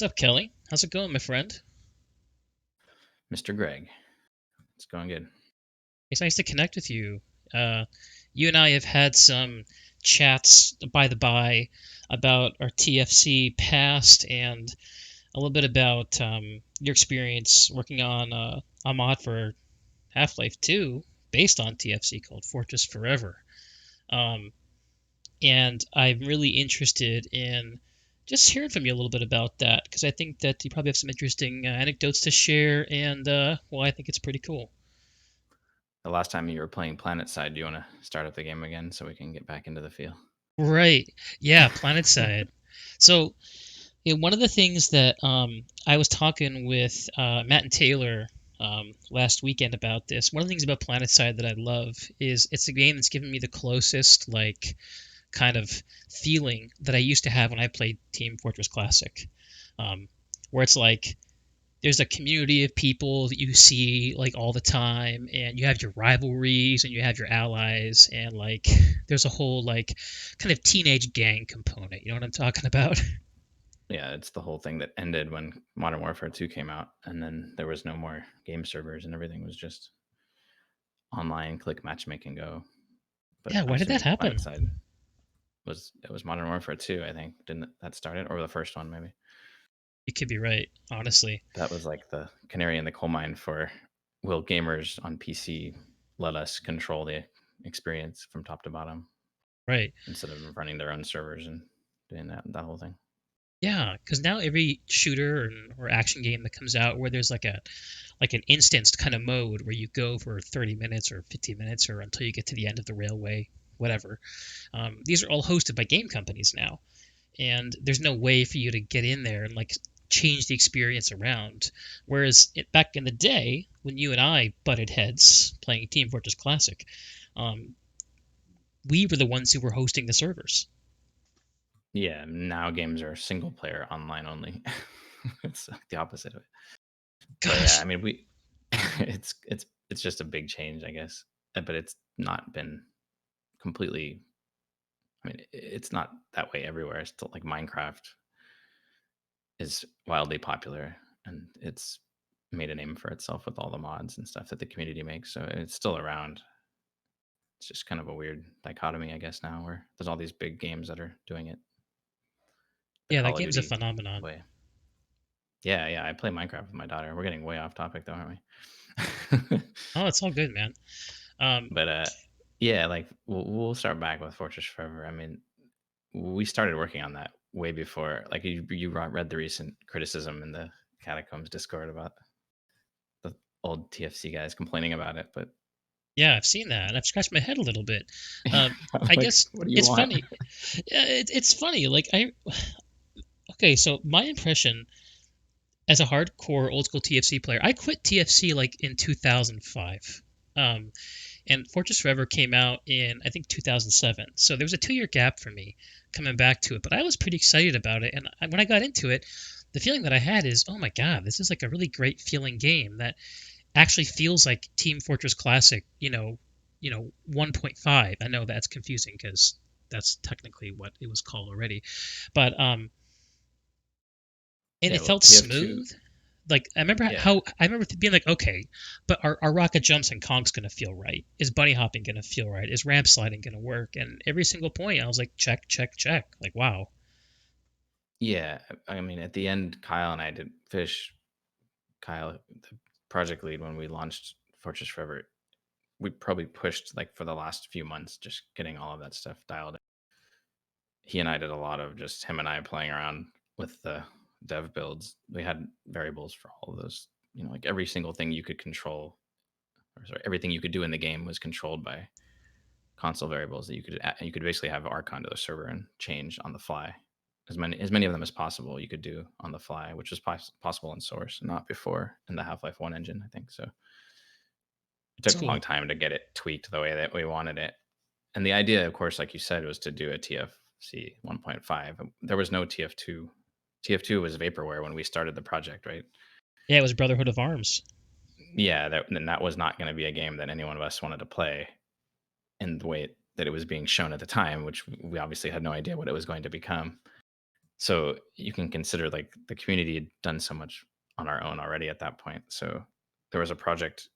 What's up, Kelly? How's it going, my friend? Mr. Greg. It's going good. It's nice to connect with you. Uh, you and I have had some chats by the by about our TFC past and a little bit about your experience working on a mod for Half-Life 2 based on TFC called Fortress Forever. Um, and I'm really interested in just hearing from you a little bit about that because I think that you probably have some interesting anecdotes to share, and well, I think it's pretty cool. The last time you were playing PlanetSide, do you want to start up the game again so we can get back into the feel? Right. Yeah, PlanetSide. So, one of the things that I was talking with Matt and Taylor last weekend about this. One of the things about PlanetSide that I love is it's a game that's given me the closest, like, kind of feeling that I used to have when I played Team Fortress Classic, um, where it's like there's a community of people that you see like all the time, and you have your rivalries and you have your allies, and like there's a whole like kind of teenage gang component. You know what I'm talking about? Yeah, it's the whole thing that ended when Modern Warfare 2 came out, and then there was no more game servers, and everything was just online, click matchmaking, go. But Yeah, I'm why did that assuming happen? PlanetSide was Modern Warfare 2, I think. Didn't that start it? Or the first one, maybe? You could be right, honestly. That was like the canary in the coal mine for will gamers on PC let us control the experience from top to bottom Right. instead of running their own servers and doing that whole thing. Yeah, because now every shooter or action game that comes out where there's like an instanced kind of mode where you go for 30 minutes or 15 minutes or until you get to the end of the railway, whatever. These are all hosted by game companies now, and there's no way for you to get in there and like change the experience around. Whereas back in the day, when you and I butted heads playing Team Fortress Classic, um, we were the ones who were hosting the servers. Yeah, now games are single player online only. It's the opposite of it. But yeah, I Gosh, mean, we it's just a big change, I guess. But it's not been completely. I mean, it's not that way everywhere. It's still like Minecraft is wildly popular, and it's made a name for itself with all the mods and stuff that the community makes. So it's still around. It's just kind of a weird dichotomy, I guess, now where there's all these big games that are doing it the yeah, that Call of game's a Duty phenomenon. way. Yeah, yeah. I play Minecraft with my daughter. We're getting way off topic though, aren't we? Oh, it's all good, man. Um, But yeah, like we'll start back with Fortress Forever. I mean, we started working on that way before. Like you read the recent criticism in the Catacombs Discord about the old TFC guys complaining about it, but yeah, I've seen that, and I've scratched my head a little bit. Um, I'm I like, guess what do you it's want? funny. Yeah, it's funny. Like I, okay, so my impression as a hardcore old school TFC player, I quit TFC like in 2005. Um, and Fortress Forever came out in I think 2007. So there was a 2 year gap for me coming back to it, but I was pretty excited about it. And when I got into it, the feeling that I had is, oh my god, this is like a really great feeling game that actually feels like Team Fortress Classic. 1.5. I know that's confusing because that's technically what it was called already, but and Yeah, it well, felt TF2. smooth. Like Yeah, I remember being like, okay, but are rocket jumps and conks gonna feel right? Is bunny hopping gonna feel right? Is ramp sliding gonna work? And every single point, I was like, check, check, check. Like, wow. yeah. I mean, at the end, Kyle and I did fish. Kyle, the project lead, when we launched Fortress Forever, we probably pushed like for the last few months, just getting all of that stuff dialed in. He and I did a lot of just him and I playing around with the dev builds. We had variables for all of those. Like every single thing you could control, or sorry, everything you could do in the game was controlled by console variables that you could basically have archon to the server and change on the fly. As many of them as possible you could do on the fly, which was possible in Source, not before in the Half-Life 1 engine, I think. So it It's took a long cool. time to get it tweaked the way that we wanted it. And the idea, of course, like you said, was to do a TFC 1.5. There was no TF2. TF2 was vaporware when we started the project, right? Yeah, it was Brotherhood of Arms. Yeah, that was not going to be a game that any one of us wanted to play in the way that it was being shown at the time, which we obviously had no idea what it was going to become. So you can consider like the community had done so much on our own already at that point. So there was a project,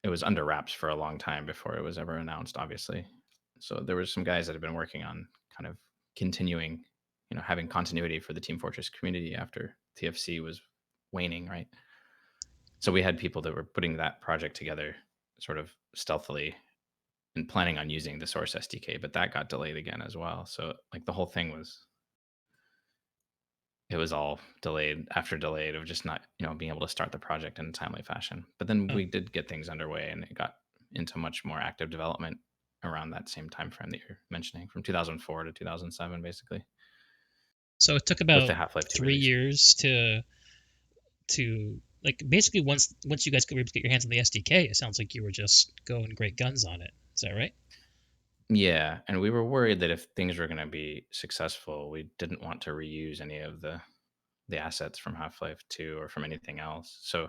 it was under wraps for a long time before it was ever announced, obviously. So there was some guys that had been working on kind of continuing, having continuity for the Team Fortress community after TFC was waning, right? So we had people that were putting that project together sort of stealthily and planning on using the source SDK, but that got delayed again as well. So like the whole thing was, it was all delayed after delayed of just not, being able to start the project in a timely fashion. But then Oh, we did get things underway and it got into much more active development around that same time frame that you're mentioning, from 2004 to 2007, basically, so it took with about the Half-Life 2 three release. years to like basically once you guys were able to get your hands on the SDK, it sounds like you were just going great guns on it. Is that right? Yeah, and we were worried that if things were going to be successful, we didn't want to reuse any of the assets from Half-Life 2 or from anything else. So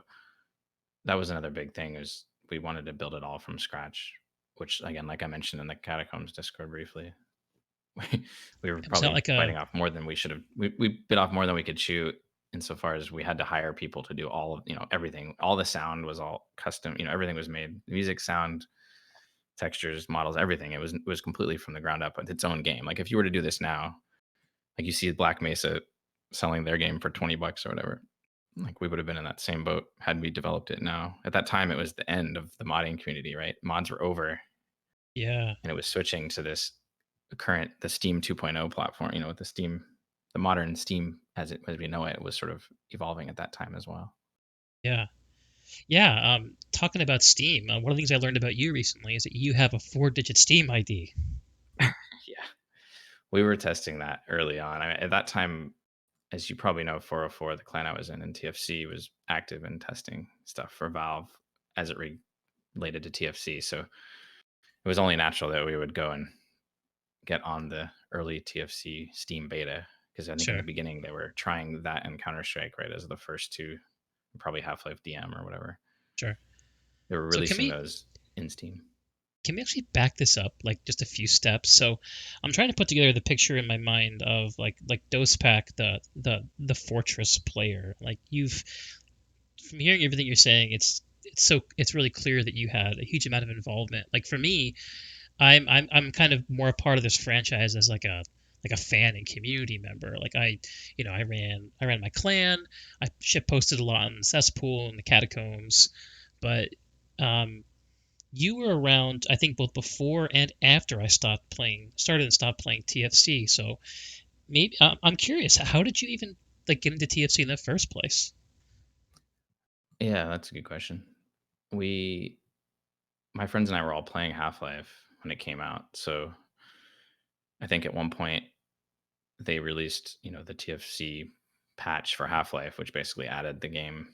that was another big thing, is we wanted to build it all from scratch, which again, like I mentioned in the Catacombs Discord briefly, we were Was that probably like a biting off more than we should have. We bit off more than we could chew, insofar as we had to hire people to do all of, everything. All the sound was all custom, everything was made. Music, sound, textures, models, everything. It was completely from the ground up with its own game. Like if you were to do this now, like you see Black Mesa selling their game for $20 or whatever. Like we would have been in that same boat had we developed it now. At that time, it was the end of the modding community, right? Mods were over, yeah, and it was switching to the Steam 2.0 platform. With the modern Steam as we know it was sort of evolving at that time as well. yeah, yeah. Talking about Steam, one of the things I learned about you recently is that you have a four-digit Steam ID. Yeah, we were testing that early on. At that time, as you probably know, 404, the clan I was in TFC, was active in testing stuff for Valve as it related to TFC. So it was only natural that we would go and get on the early TFC Steam beta, because I think in the Sure, beginning they were trying that and Counter Strike, right, as the first two, probably Half Life DM or whatever. sure. They were So releasing those in Steam. can we actually back this up like just a few steps? So I'm trying to put together the picture in my mind of like Dospac, the fortress player. Like you've from hearing everything you're saying, it's really clear that you had a huge amount of involvement. Like for me, I'm kind of more a part of this franchise as like a fan and community member. Like I ran my clan. I shit posted a lot on cesspool and the catacombs, but um, you were around I think both before and after I started and stopped playing TFC. So maybe I'm curious, how did you even like get into TFC in the first place? Yeah, that's a good question. We, my friends and I were all playing Half Life when it came out. So I think at one point they released, the TFC patch for Half Life, which basically added the game,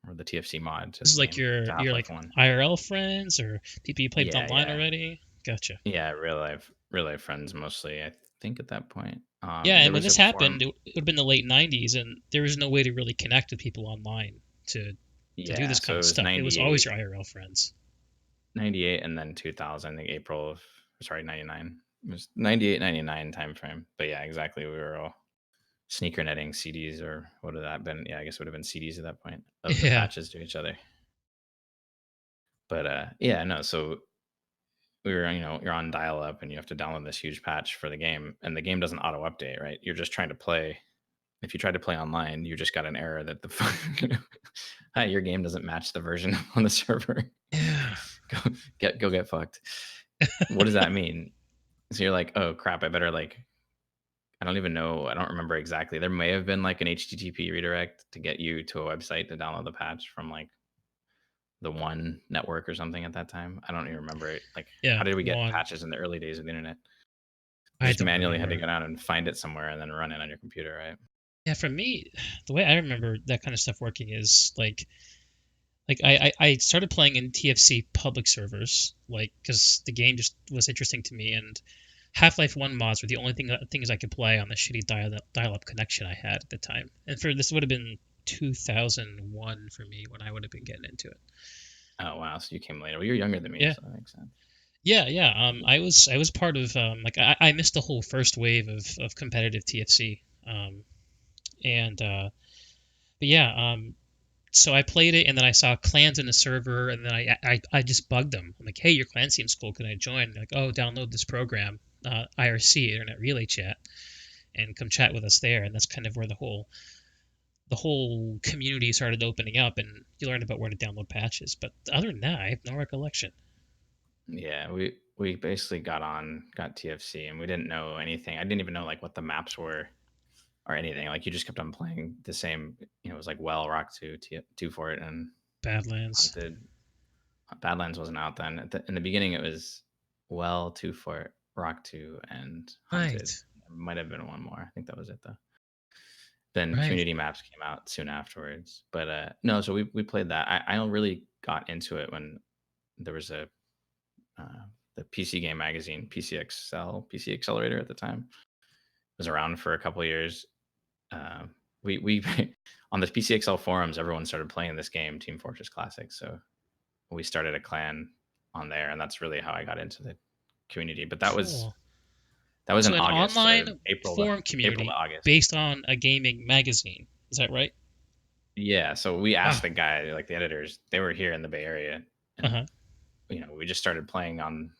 or the TFC mod to This the is like game, to your Half Life like 1. IRL friends or people you played with Yeah, online yeah. already? Gotcha. Yeah, real life friends mostly, I think, at that point. Yeah, There and when was this a happened, forum. it would have been the late '90s, and there was no way to really connect with people online to do Yeah, this kind so of it was stuff. It was always 98, your IRL friends. 98, and then 2000, I think April of, sorry, 99. It was 98, 99 timeframe. But yeah, exactly. We were all sneaker netting CDs, or what would that have been? Yeah, I guess it would have been CDs at that point, of the Yeah, patches to each other. But yeah, no, so we were, you're on dial up and you have to download this huge patch for the game, and the game doesn't auto update, right? You're just trying to play. If you try to play online, you just got an error that hi, your game doesn't match the version on the server. yeah, go go get fucked. What does that mean? So you're like, oh crap, I better like, I don't even know. I don't remember exactly. There may have been like an HTTP redirect to get you to a website to download the patch from like the one network or something at that time. I don't even remember it. Like, yeah. how did we get One, patches in the early days of the internet? You I just don't manually had to remember. go down and find it somewhere and then run it on your computer, right? Yeah, for me, the way I remember that kind of stuff working is like I started playing in TFC public servers, like because the game just was interesting to me, and Half-Life 1 mods were the only things I could play on the shitty dial-up connection I had at the time. And for this would have been 2001 for me when I would have been getting into it. Oh wow, so you came later. Well, you're younger than me, Yeah. so that makes sense. Yeah, yeah. I was part of like I missed the whole first wave of competitive TFC. Um, and but yeah, so I played it, and then I saw clans in the server, and then I just bugged them. I'm like, hey, your clan seems cool. Can I join? They're like, oh, download this program, IRC, Internet Relay Chat, and come chat with us there. And that's kind of where the whole community started opening up, and you learned about where to download patches. But other than that, I have no recollection. Yeah, we basically got TFC, and we didn't know anything. I didn't even know like what the maps were or anything. Like you just kept on playing the same. It was like Rock 2, 2 for it, and Badlands. Hunted. Badlands wasn't out then. In the beginning, it was 2 for it, Rock 2, and Hunted. Right. There might have been one more. I think that was it though. Then Right. community maps came out soon afterwards. But no, so we played that. I really got into it when there was a uh, the PC game magazine, PC Accelerator at the time. It was around for a couple of years. Uh, we on the PCXL forums, everyone started playing this game, Team Fortress Classic. So we started a clan on there, and that's really how I got into the community. But Cool. that was in So an August, so online forum April to community August. based on a gaming magazine. Is that right? Yeah, so we asked Wow. the guy, like the editors, they were here in the Bay Area, Uh and huh. we just started playing on.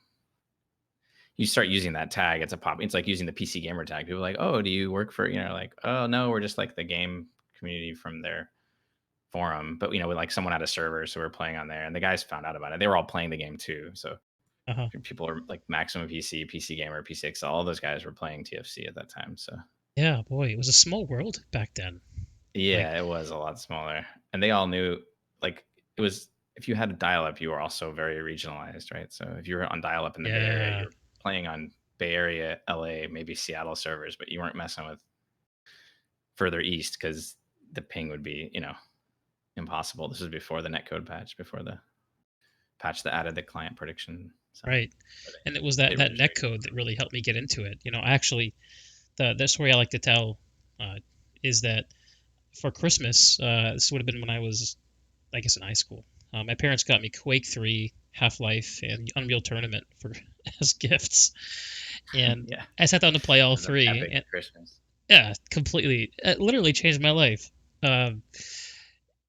You start using that tag, it's a pop. It's like using the PC gamer tag. People are like, oh, do you work for? Like, oh no, we're just like the game community from their forum. But with like someone had a server, so we're playing on there, and the guys found out about it. They were all playing the game too, so Uh huh. people are like Maximum PC, PC Gamer, PC XL. All those guys were playing TFC at that time. So Yeah, boy, it was a small world back then. Like, yeah, it was a lot smaller, and they all knew like it was. If you had a dial up, you were also very regionalized, right? So if you were on dial up in the Bay Area, yeah, you're playing on Bay Area, LA, maybe Seattle servers, but you weren't messing with further east because the ping would be, impossible. This was before the netcode patch, before the patch that added the client prediction. So right. or And it was that the that registry. netcode that really helped me get into it. Actually, the story I like to tell uh, is that for Christmas, this would have been when I was, I guess, in high school. My parents got me Quake 3, Half Life, and Unreal Tournament for as gifts, and Yeah, I sat down to play all it was an three, epic and Christmas. yeah, completely, it literally changed my life. Um,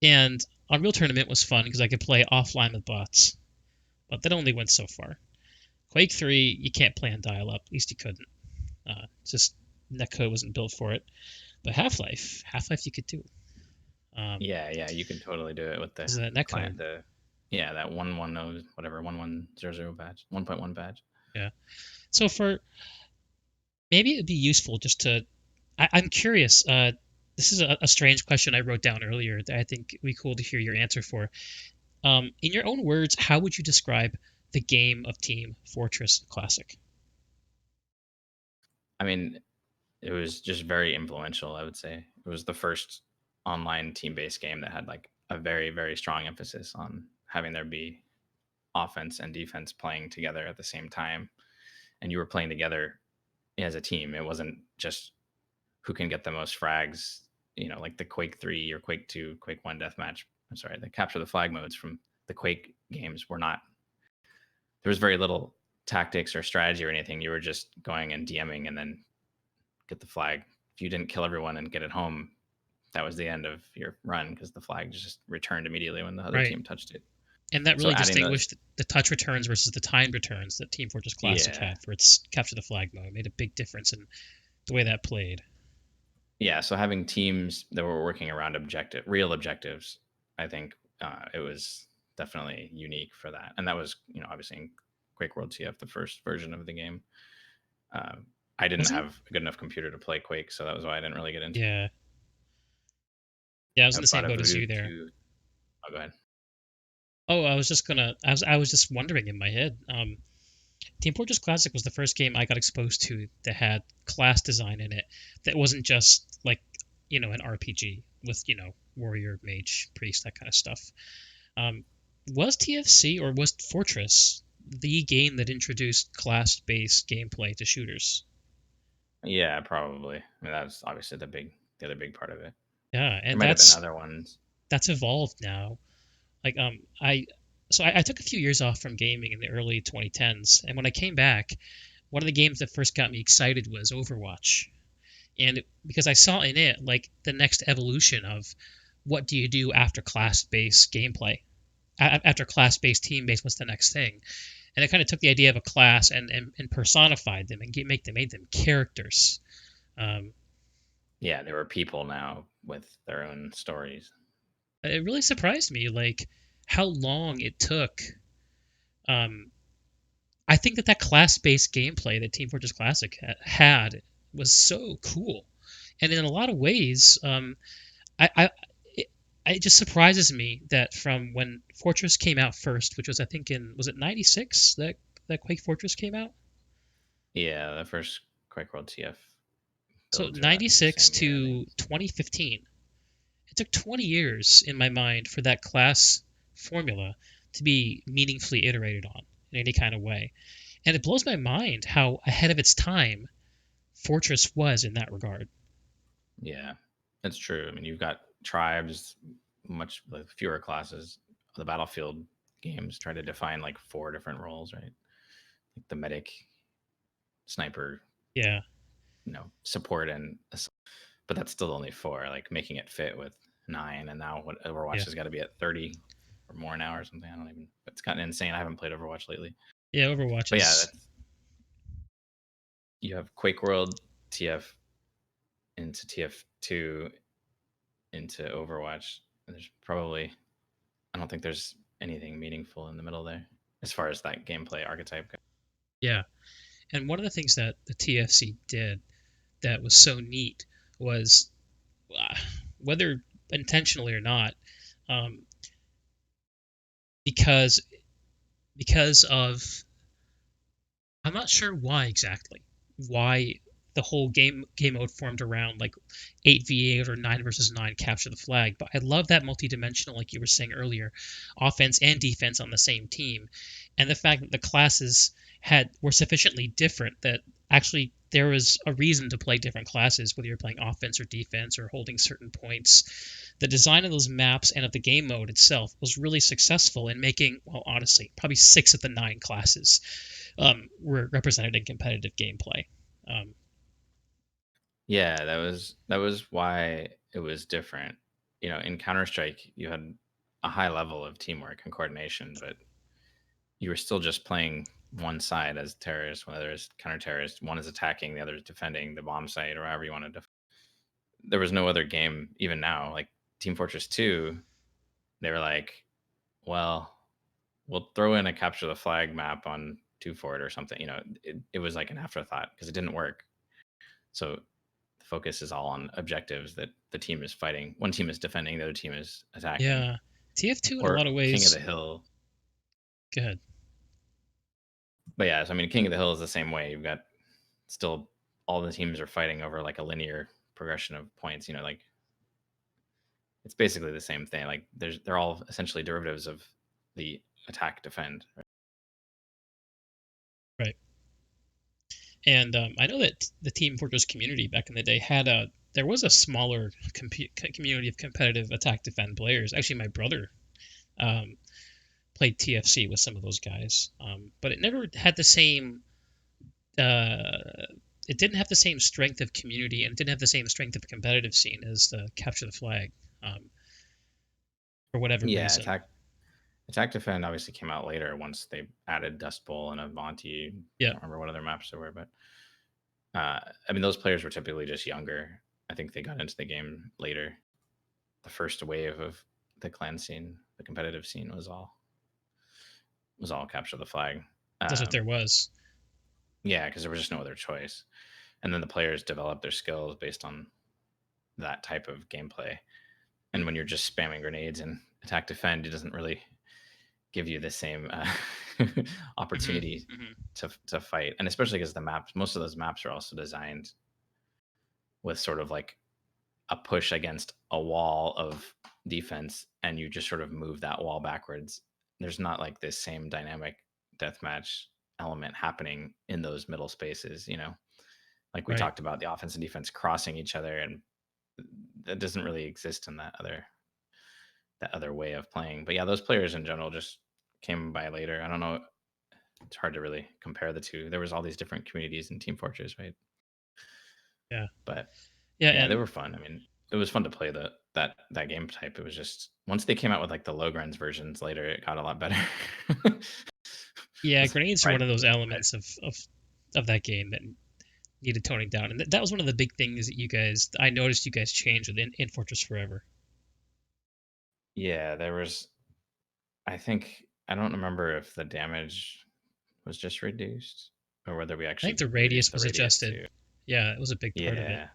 and Unreal Tournament was fun because I could play offline with bots, but that only went so far. Quake 3, you can't play on dial-up. At least you couldn't. Just netcode wasn't built for it. But Half Life, you could do. Yeah, you can totally do it with the Because of that client. netcode. That 110 whatever 1100 badge, 1.1 badge. Yeah. So for maybe it'd be useful just to. I'm curious. This is a strange question I wrote down earlier that I think would be cool to hear your answer for. In your own words, how would you describe the game of Team Fortress Classic? I mean, it was just very influential. I would say it was the first online team-based game that had like a very very strong emphasis on having there be offense and defense playing together at the same time, and you were playing together as a team. It wasn't just who can get the most frags. Like the Quake 3 or Quake 2, Quake 1 deathmatch. I'm sorry, the capture the flag modes from the Quake games were not. There was very little tactics or strategy or anything. You were just going and DMing and then get the flag. If you didn't kill everyone and get it home, that was the end of your run because the flag just returned immediately when the other Right. team touched it. And that So really adding those, distinguished the touch returns versus the timed returns that Team Fortress Classic yeah, had for its capture the flag mode. It made a big difference in the way that played. yeah. So having teams that were working around real objectives, I think it was definitely unique for that. And that was, obviously in Quake World TF, the first version of the game. Uh, I didn't Wasn't have a good enough computer to play Quake, so that was why I didn't really get into. Yeah. Yeah, I was I in the brought same a boat as Voodoo you there. to. Oh, go ahead. Oh, I was just wondering in my head. Team Fortress Classic was the first game I got exposed to that had class design in it that wasn't just like, an RPG with, warrior, mage, priest, that kind of stuff. Um, was TFC or was Fortress the game that introduced class-based gameplay to shooters? Yeah, probably. I mean, that's obviously the other big part of it. Yeah, There and might have been that's other ones. that's evolved now. Like I took a few years off from gaming in the early 2010s, and when I came back, one of the games that first got me excited was Overwatch. because I saw in it like the next evolution of what do you do after class-based gameplay, after class-based team-based, what's the next thing? And it kind of took the idea of a class and personified them and made them characters. Um, Yeah, there were people now with their own stories. it really surprised me, like how long it took. Um, I think that class-based gameplay that Team Fortress Classic had was so cool, and in a lot of ways, I it, it just surprises me that from when Fortress came out first, which was I think in was it '96 that Quake Fortress came out. Yeah, the first Quake World TF So builds are that '96 same year, I think. to 2015, it took 20 years in my mind for that class formula to be meaningfully iterated on in any kind of way. And it blows my mind how ahead of its time Fortress was in that regard. Yeah, that's true. I mean, you've got tribes, much like fewer classes. The Battlefield games try to define like four different roles, right? Like the medic, sniper, Yeah, support, and but that's still only four. Like making it fit with nine, and now what Overwatch yeah, has got to be at 30 or more now or something. I don't even. It's gotten insane. I haven't played Overwatch lately, yeah. Overwatch but yeah, is that's you have Quake World, TF into TF2 into Overwatch. There's probably I don't think there's anything meaningful in the middle there as far as that gameplay archetype goes. yeah. And one of the things that the TFC did that was so neat was, uh, whether intentionally or not, um, because of I'm not sure why exactly. Why the whole game mode formed around like 8v8 or 9 versus 9 capture the flag, but I love that multi-dimensional, like you were saying earlier, offense and defense on the same team, and the fact that the classes had were sufficiently different that actually there was a reason to play different classes, whether you're playing offense or defense or holding certain points. The design of those maps and of the game mode itself was really successful in making, well, honestly, probably 6 of the 9 classes were represented in competitive gameplay. Um, Yeah, that was why it was different. In Counter Strike, you had a high level of teamwork and coordination, but you were still just playing one side as terrorists, whether it's counter terrorist, one is attacking, the other is defending the bomb site, or however you want to. There was no other game, even now, like Team Fortress 2. They were like, well, we'll throw in a capture the flag map on two fort or something. It was like an afterthought because it didn't work. So the focus is all on objectives that the team is fighting. One team is defending, the other team is attacking. yeah, TF2 in a lot Or of King of ways. the Hill. Good. But yeah, so I mean, King of the Hill is the same way. You've got still all the teams are fighting over like a linear progression of points. Like it's basically the same thing. Like they're all essentially derivatives of the attack defend. Right? Right. And I know that the Team Fortress community back in the day had a there was a smaller community of competitive attack defend players. Actually, my brother um, played TFC with some of those guys, but it never had the same. Uh, it didn't have the same strength of community and it didn't have the same strength of competitive scene as the capture the flag, for whatever Yeah, reason. attack defend obviously came out later once they added Dust Bowl and Avanti. Yeah, Can't remember what other maps there were, but I mean those players were typically just younger. I think they got into the game later. The first wave of the clan scene, the competitive scene, was all capture the flag. that's what there Um, was. yeah, because there was just no other choice. And then the players develop their skills based on that type of gameplay. And when you're just spamming grenades and attack defend, it doesn't really give you the same Hmm. opportunity Hmm. to fight. And especially because most of those maps are also designed with sort of like a push against a wall of defense, and you just sort of move that wall backwards. There's not like this same dynamic deathmatch element happening in those middle spaces. Like we Right. talked about the offense and defense crossing each other, and that doesn't really exist in that other way of playing. But yeah, those players in general just came by later. I don't know. It's hard to really compare the two. There was all these different communities in Team Fortress, right? Yeah. But Yeah, Yeah, they and were fun. I mean, it was fun to play that game type. It was just once they came out with like the low grens versions later, it got a lot better. yeah, Was grenades are fried. one of those elements of that game that needed toning down, and that was one of the big things that you guys I noticed you guys changed in Fortress Forever. Yeah, there was. I think I don't remember if the damage was just reduced or whether we I think actually the reduced radius the was radius adjusted. too. Yeah, it was a big part of it. Yeah,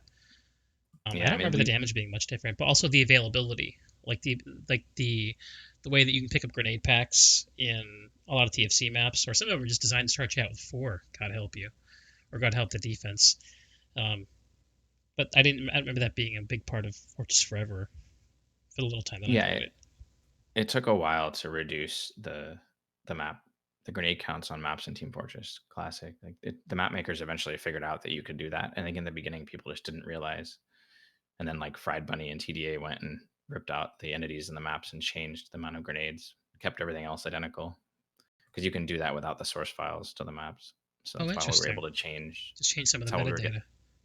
I yeah. I don't mean, remember the we damage being much different, but also the availability, like the way that you can pick up grenade packs in a lot of TFC maps, or some of them were just designed to start you out with four. God help you, or God help the defense. Um, but I remember that being a big part of Fortress Forever for the little time that I yeah. played it. It took a while to reduce the map, the grenade counts on maps in Team Fortress Classic. Like the map makers eventually figured out that you could do that. I think in the beginning people just didn't realize. And then like Fried Bunny and TDA went and ripped out the entities in the maps and changed the amount of grenades, kept everything else identical because you can do that without the source files to the maps. So Oh, that's why we were interesting. able to change. Just change some of That's the how we were getting. metadata.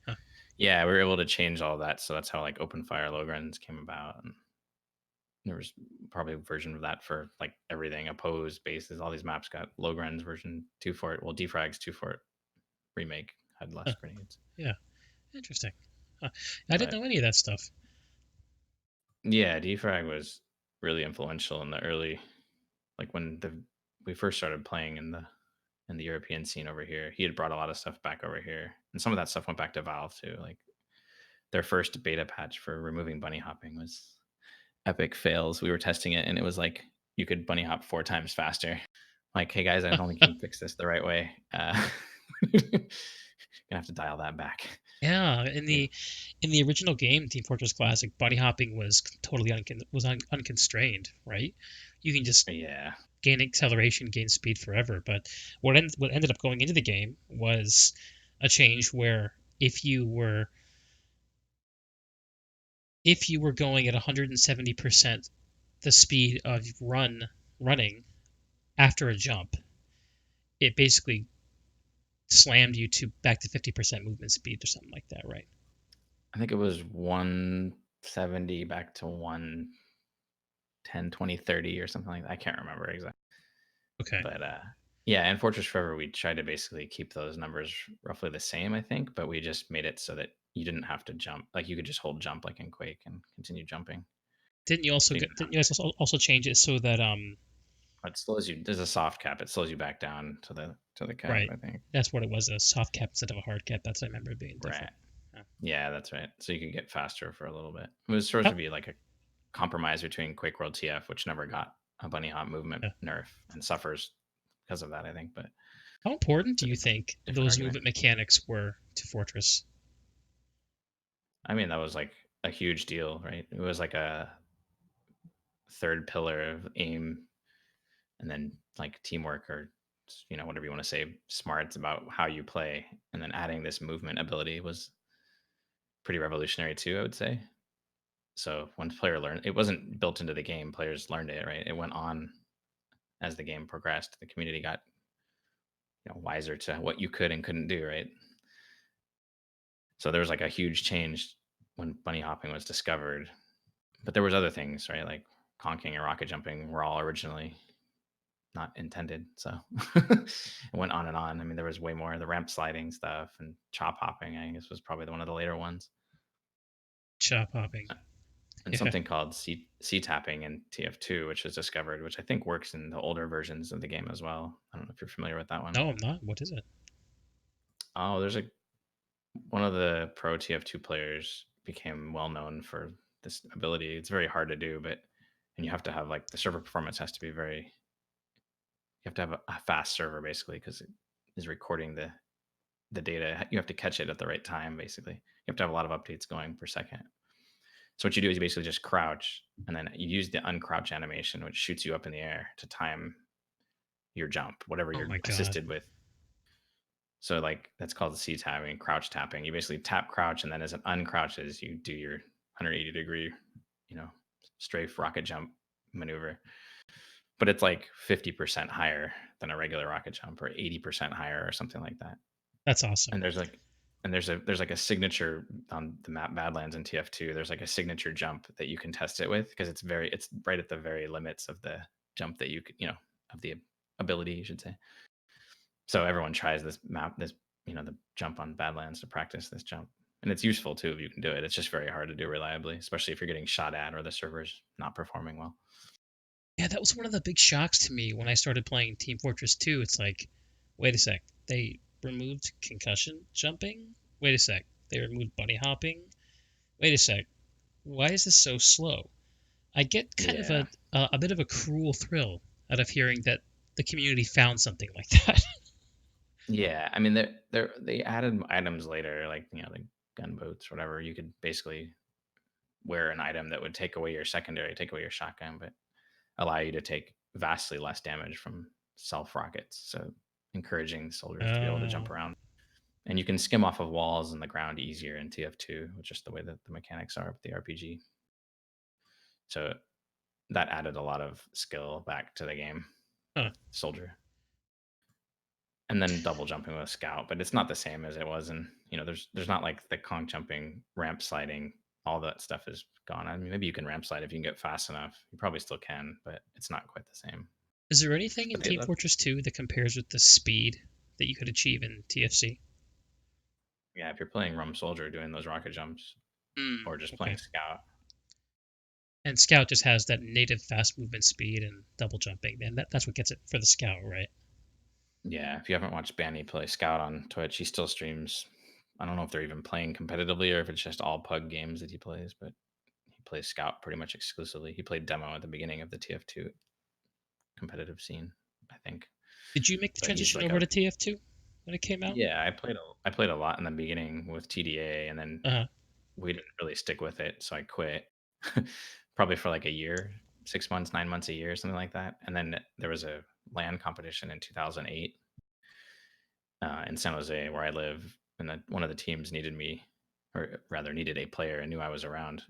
Huh. Yeah, we were able to change all that. So that's how like open fire low grens came about. And there was probably a version of that for like everything, opposed bases. All these maps got low grens version two for it. Well, defrags two for it remake had less Huh. grenades, Yeah, interesting. Huh. I didn't but know any of that stuff. yeah, defrag was really influential in the early, like when the we first started playing in the European scene over here. He had brought a lot of stuff back over here, and some of that stuff went back to Valve too. Like their first beta patch for removing bunny hopping was epic fails. We were testing it, and it was like you could bunny hop 4 times faster. Like, hey guys, I don't think you can fix this the right way. Gonna have to dial that back. Yeah, Yeah, in the original game, Team Fortress Classic, bunny hopping was totally unconstrained, right? You can just yeah. gain acceleration, gain speed forever. But what ended up going into the game was a change where if you were going at 170% the speed of running after a jump, it basically slammed you to back to 50% movement speed or something like that, right? I think it was 170 back to 110, 20, 30 or something like that. I can't remember exactly. Okay. But yeah, in Fortress Forever, we tried to basically keep those numbers roughly the same, I think, but we just made it so that you didn't have to jump. Like you could just hold jump like in Quake and continue jumping. So you didn't Didn't have you guys also change it so that it slows you. There's a soft cap. It slows you back down to the cap, right, I think. that's what it was, a soft cap instead of a hard cap. That's what I remember being Right. different. Yeah. Yeah, that's right. So you could get faster for a little bit. It was supposed How, to be like a compromise between Quake World TF, which never got a bunny hop movement yeah. nerf and suffers because of that, I think. But How important it's do a you think different those argument. movement mechanics were to Fortress? I mean, that was like a huge deal, right? It was like a third pillar of aim and then like teamwork or whatever you want to say, smarts about how you play, and then adding this movement ability was pretty revolutionary too, I would say. So once player learned, it wasn't built into the game, players learned it, right? It went on as the game progressed. The community got wiser to what you could and couldn't do, right? So there was like a huge change when bunny hopping was discovered. But there was other things, right? Like conking and rocket jumping were all originally not intended. So it went on and on. I mean, there was way more. The ramp sliding stuff and chop hopping, I guess, was probably one of the later ones. Chop hopping. And Yeah. something called C tapping in TF2, which was discovered, which I think works in the older versions of the game as well. I don't know if you're familiar with that one. No, I'm not. What is it? Oh, there's a one of the pro TF2 players became well known for this ability. It's very hard to do, but and you have to have like the server performance has to be very. You have to have a fast server basically because it is recording the data. You have to catch it at the right time. Basically, you have to have a lot of updates going per second. So what you do is you basically just crouch, and then you use the uncrouch animation, which shoots you up in the air to time your jump, whatever Oh you're my god. assisted with. So like that's called C tapping, crouch tapping. You basically tap crouch, and then as it uncrouches, you do your 180-degree, you know, strafe rocket jump maneuver. But it's like 50% higher than a regular rocket jump, or 80% higher, or something like that. That's awesome. And there's like and there's like a signature on the map Badlands in TF2. There's like a signature jump that you can test it with because it's right at the very limits of the jump that you could, of the ability, you should say. So everyone tries this, the jump on Badlands to practice this jump. And it's useful too if you can do it. It's just very hard to do reliably, especially if you're getting shot at or the server's not performing well. Yeah, that was one of the big shocks to me when I started playing Team Fortress 2. It's like, wait a sec, they removed concussion jumping? Wait a sec, they removed bunny hopping? Wait a sec, why is this so slow? I get kind of Yeah. a bit of a cruel thrill out of hearing that the community found something like that. Yeah. I mean, they added items later, like, the gunboats, whatever. You could basically wear an item that would take away your secondary, take away your shotgun, but allow you to take vastly less damage from self rockets. So encouraging soldiers to be able to jump Oh, around. And you can skim off of walls and the ground easier in TF2, which is the way that the mechanics are with the RPG. So that added a lot of skill back to the game huh. with soldier. And then double jumping with scout, but it's not the same as it was in, there's not like the conch jumping, ramp sliding, all that stuff is gone. I mean, maybe you can ramp slide if you can get fast enough. You probably still can, but it's not quite the same. Is there anything in But Team Fortress 2 that compares with the speed that you could achieve in TFC? yeah, if you're playing Rum Soldier doing those rocket jumps Hmm, or just playing okay. scout, And Scout just has that native fast movement speed and double jumping, and that's what gets it for the Scout, right? yeah, if you haven't watched Banny play scout on Twitch, he still streams. I don't know if they're even playing competitively or if it's just all pug games that he plays, but he plays scout pretty much exclusively. He played demo at the beginning of the TF2 competitive scene, I think. Did you make the But he's transition like over a to TF2 when it came out? yeah, I played a lot in the beginning with TDA, and then Uh huh. we didn't really stick with it, so I quit. Probably for like a year, 6 months, 9 months, a year, something like that. And then there was a land competition in 2008 in San Jose, where I live, and one of the teams needed me, or rather needed a player, and knew I was around.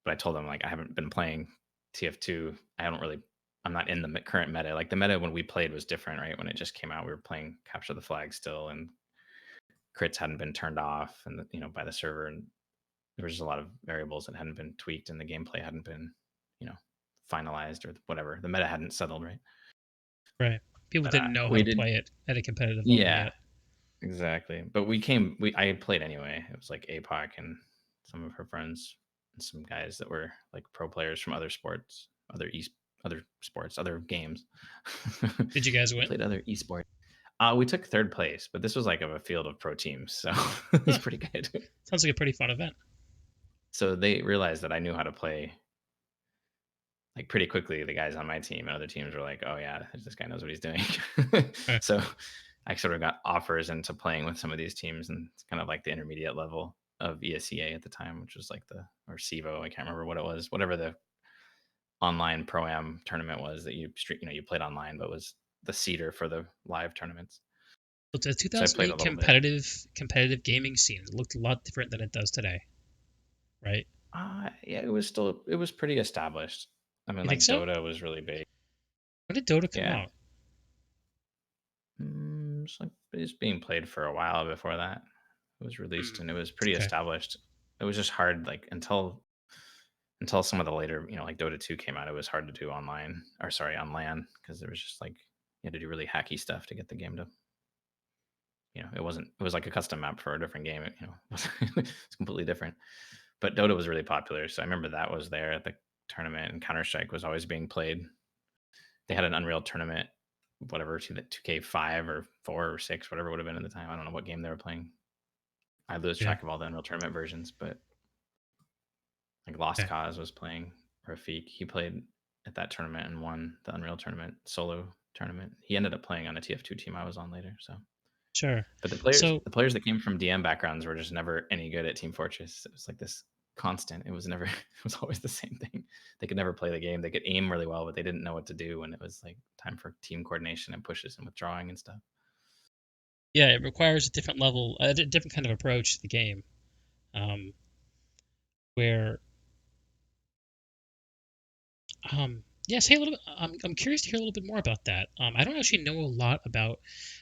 But I told them like I haven't been playing TF2. I don't really. I'm not in the current meta. Like the meta when we played was different, right? When it just came out, we were playing capture the flag still, and crits hadn't been turned off, and by the server, and there was just a lot of variables that hadn't been tweaked, and the gameplay hadn't been, you know, finalized or whatever. The meta hadn't settled, right? Right. People But didn't know how we to did, play it at a competitive level yeah, yet. exactly. But I played anyway. It was like APOC and some of her friends and some guys that were like pro players from other sports, other sports, other games. Did you guys We win? played other esports. We took third place, but this was like of a field of pro teams, so it was Huh. pretty good. Sounds like a pretty fun event. So they realized that I knew how to play like pretty quickly. The guys on my team and other teams were like, "Oh yeah, this guy knows what he's doing." Huh. So I sort of got offers into playing with some of these teams, and it's kind of like the intermediate level of ESEA at the time, which was like the or CEVO. I can't remember what it was. Whatever the online pro am tournament was that you played online, but was the seeder for the live tournaments. But the So I played a 2008 little bit. competitive gaming scene looked a lot different than it does today, right? Yeah, it was pretty established. I mean, You think like so? Dota was really big. When did Dota come Yeah, out? it's like it's being played for a while before that. It was released Hmm. and it was pretty Okay. established. It was just hard, like until some of the later, like Dota 2 came out, it was hard to do online or sorry, on LAN because there was just like you had to do really hacky stuff to get the game to, it was like a custom map for a different game. It's completely different. But Dota was really popular. So I remember that was there at the tournament and Counter Strike was always being played. They had an Unreal tournament, whatever, 2K5 or 4 or 6, whatever it would have been at the time. I don't know what game they were playing. I lose Yeah. track of all the Unreal Tournament versions, but like Lost Okay. Cause was playing Rafik. He played at that tournament and won the Unreal Tournament solo tournament. He ended up playing on a TF2 team I was on later. So, Sure. but the players So the players that came from DM backgrounds were just never any good at Team Fortress. It was like this constant. It was never. It was always the same thing. They could never play the game. They could aim really well, but they didn't know what to do when it was like time for team coordination and pushes and withdrawing and stuff. yeah, it requires a different level, a different kind of approach to the game, um, where Yeah, say a little bit. I'm curious to hear a little bit more about that. I don't actually know a lot about.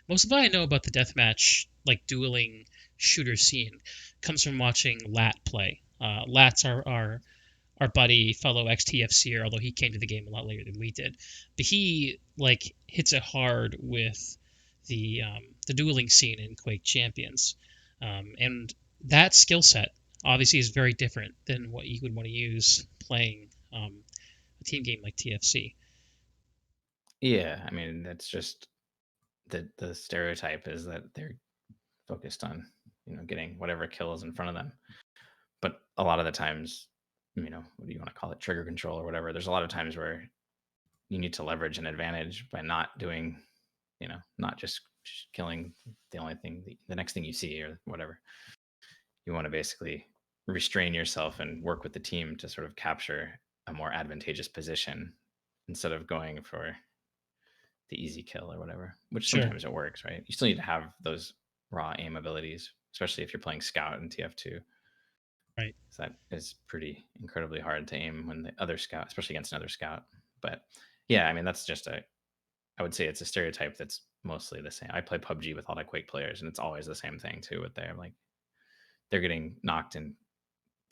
Most of what I know about the deathmatch, like dueling shooter scene, comes from watching Lat play. Lat's our buddy, fellow ex-TFCer, although he came to the game a lot later than we did. But he like hits it hard with the dueling scene in Quake Champions, and that skill set obviously is very different than what you would want to use playing a team game like TFC. Yeah, I mean that's just the stereotype is that they're focused on getting whatever kill is in front of them. But a lot of the times, what do you want to call it, trigger control or whatever. There's a lot of times where you need to leverage an advantage by not doing, not just killing the only thing, the next thing you see or whatever. You want to basically restrain yourself and work with the team to sort of capture a more advantageous position instead of going for the easy kill or whatever, which Sure. sometimes it works, right? You still need to have those raw aim abilities, especially if you're playing scout in TF2. Right. So that is pretty incredibly hard to aim when the other scout, especially against another scout. But yeah, I mean, that's just I would say it's a stereotype that's mostly the same. I play PUBG with all the Quake players, and it's always the same thing too. With they're like they're getting knocked and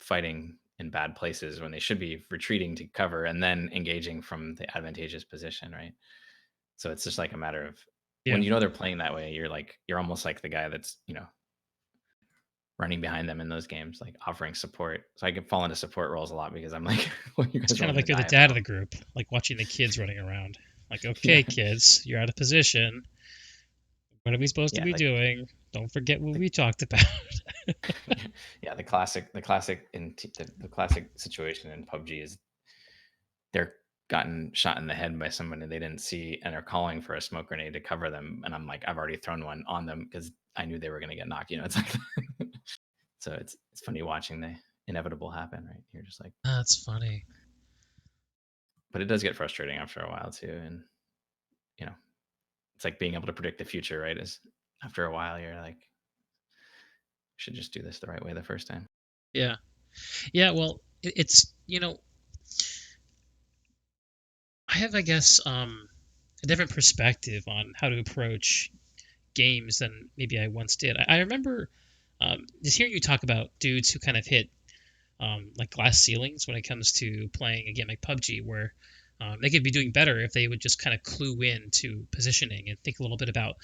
fighting in bad places when they should be retreating to cover and then engaging from the advantageous position, right? So it's just like a matter of when Yeah. they're playing that way, you're almost like the guy that's running behind them in those games, like offering support. So I can fall into support roles a lot because I'm like, well, you It's guys are kind all of gonna like you're the die if I dad of the don't. group, like watching the kids running around. Like, Yeah, okay, kids, you're out of position. What are we supposed to yeah, be like doing? Don't forget what the we talked about. yeah, the classic situation in PUBG is they're gotten shot in the head by someone and they didn't see and are calling for a smoke grenade to cover them, and I'm like, I've already thrown one on them because I knew they were gonna get knocked. It's like so it's funny watching the inevitable happen, right? You're just like, That's funny. but it does get frustrating after a while too, and you know it's like being able to predict the future, right? Is after a while you're like, should just do this the right way the first time. Yeah. Yeah, well, it's, I have, I guess, a different perspective on how to approach games than maybe I once did. I remember just hearing you talk about dudes who kind of hit like glass ceilings when it comes to playing a game like PUBG, where they could be doing better if they would just kind of clue in to positioning and think a little bit about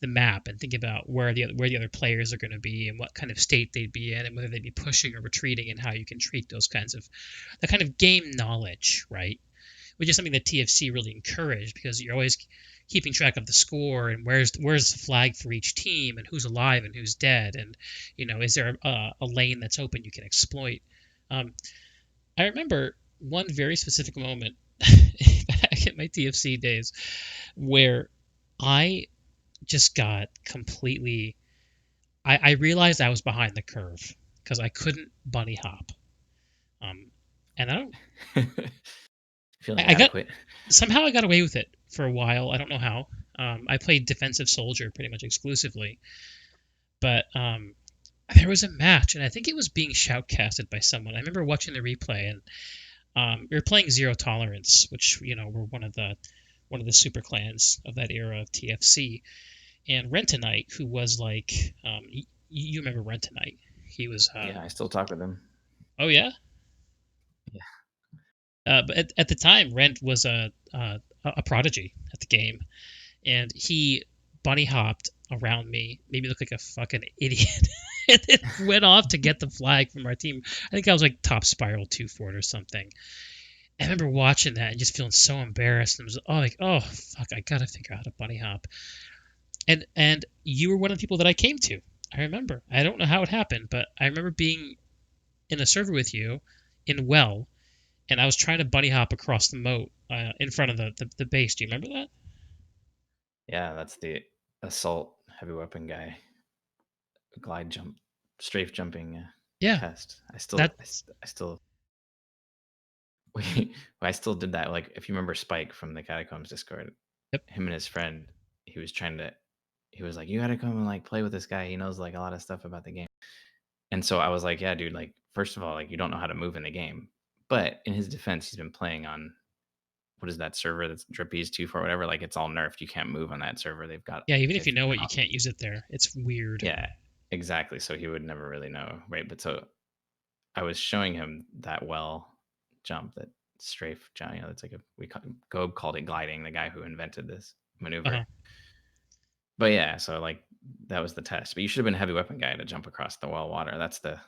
the map and think about where the other players are going to be and what kind of state they'd be in and whether they'd be pushing or retreating and how you can treat those kinds of that kind of game knowledge, right? Which is something that TFC really encouraged because you're always keeping track of the score and where's the flag for each team and who's alive and who's dead and is there a lane that's open you can exploit. Um, I remember one very specific moment back in my TFC days where I just got completely. I realized I was behind the curve because I couldn't bunny hop. Um, and I don't. Feeling I got inadequate. somehow I got away with it for a while. I don't know how. I played defensive soldier pretty much exclusively, but there was a match, and I think it was being shoutcasted by someone. I remember watching the replay, and we were playing Zero Tolerance, which were one of the super clans of that era of TFC, and Rentonite, who was like, you remember Rentonite? He was, Yeah, I still talk with them. oh yeah, Yeah, but at the time, Rent was a prodigy at the game, and he bunny hopped around me, made me look like a fucking idiot, and then went off to get the flag from our team. I think I was like top spiral 2 for it or something. I remember watching that and just feeling so embarrassed and was like, oh fuck, I gotta figure out how to bunny hop. And you were one of the people that I came to. I remember. I don't know how it happened, but I remember being in a server with you in Well, and I was trying to bunny hop across the moat in front of the base. Do you remember that? yeah, that's the assault heavy weapon guy, glide jump, strafe jumping Yeah, test. that's I still, I still did that. Like, if you remember Spike from the Catacombs Discord, yep. him and his friend, he was trying to, he was like, you got to come and like play with this guy. He knows like a lot of stuff about the game. And so I was like, yeah, dude, like, first of all, like, you don't know how to move in the game. But in his defense, he's been playing on what is that server that's Drippy's 2 for whatever? Like it's all nerfed. You can't move on that server. Yeah, even if They've you know it, you can't use it there. It's weird. yeah, exactly. So he would never really know, right? But so I was showing him that well jump, that strafe jump. You know, it's like Gob called it gliding. The guy who invented this maneuver. Uh-huh. But yeah, so like that was the test. But you should have been a heavy weapon guy to jump across the well water. Right. That's the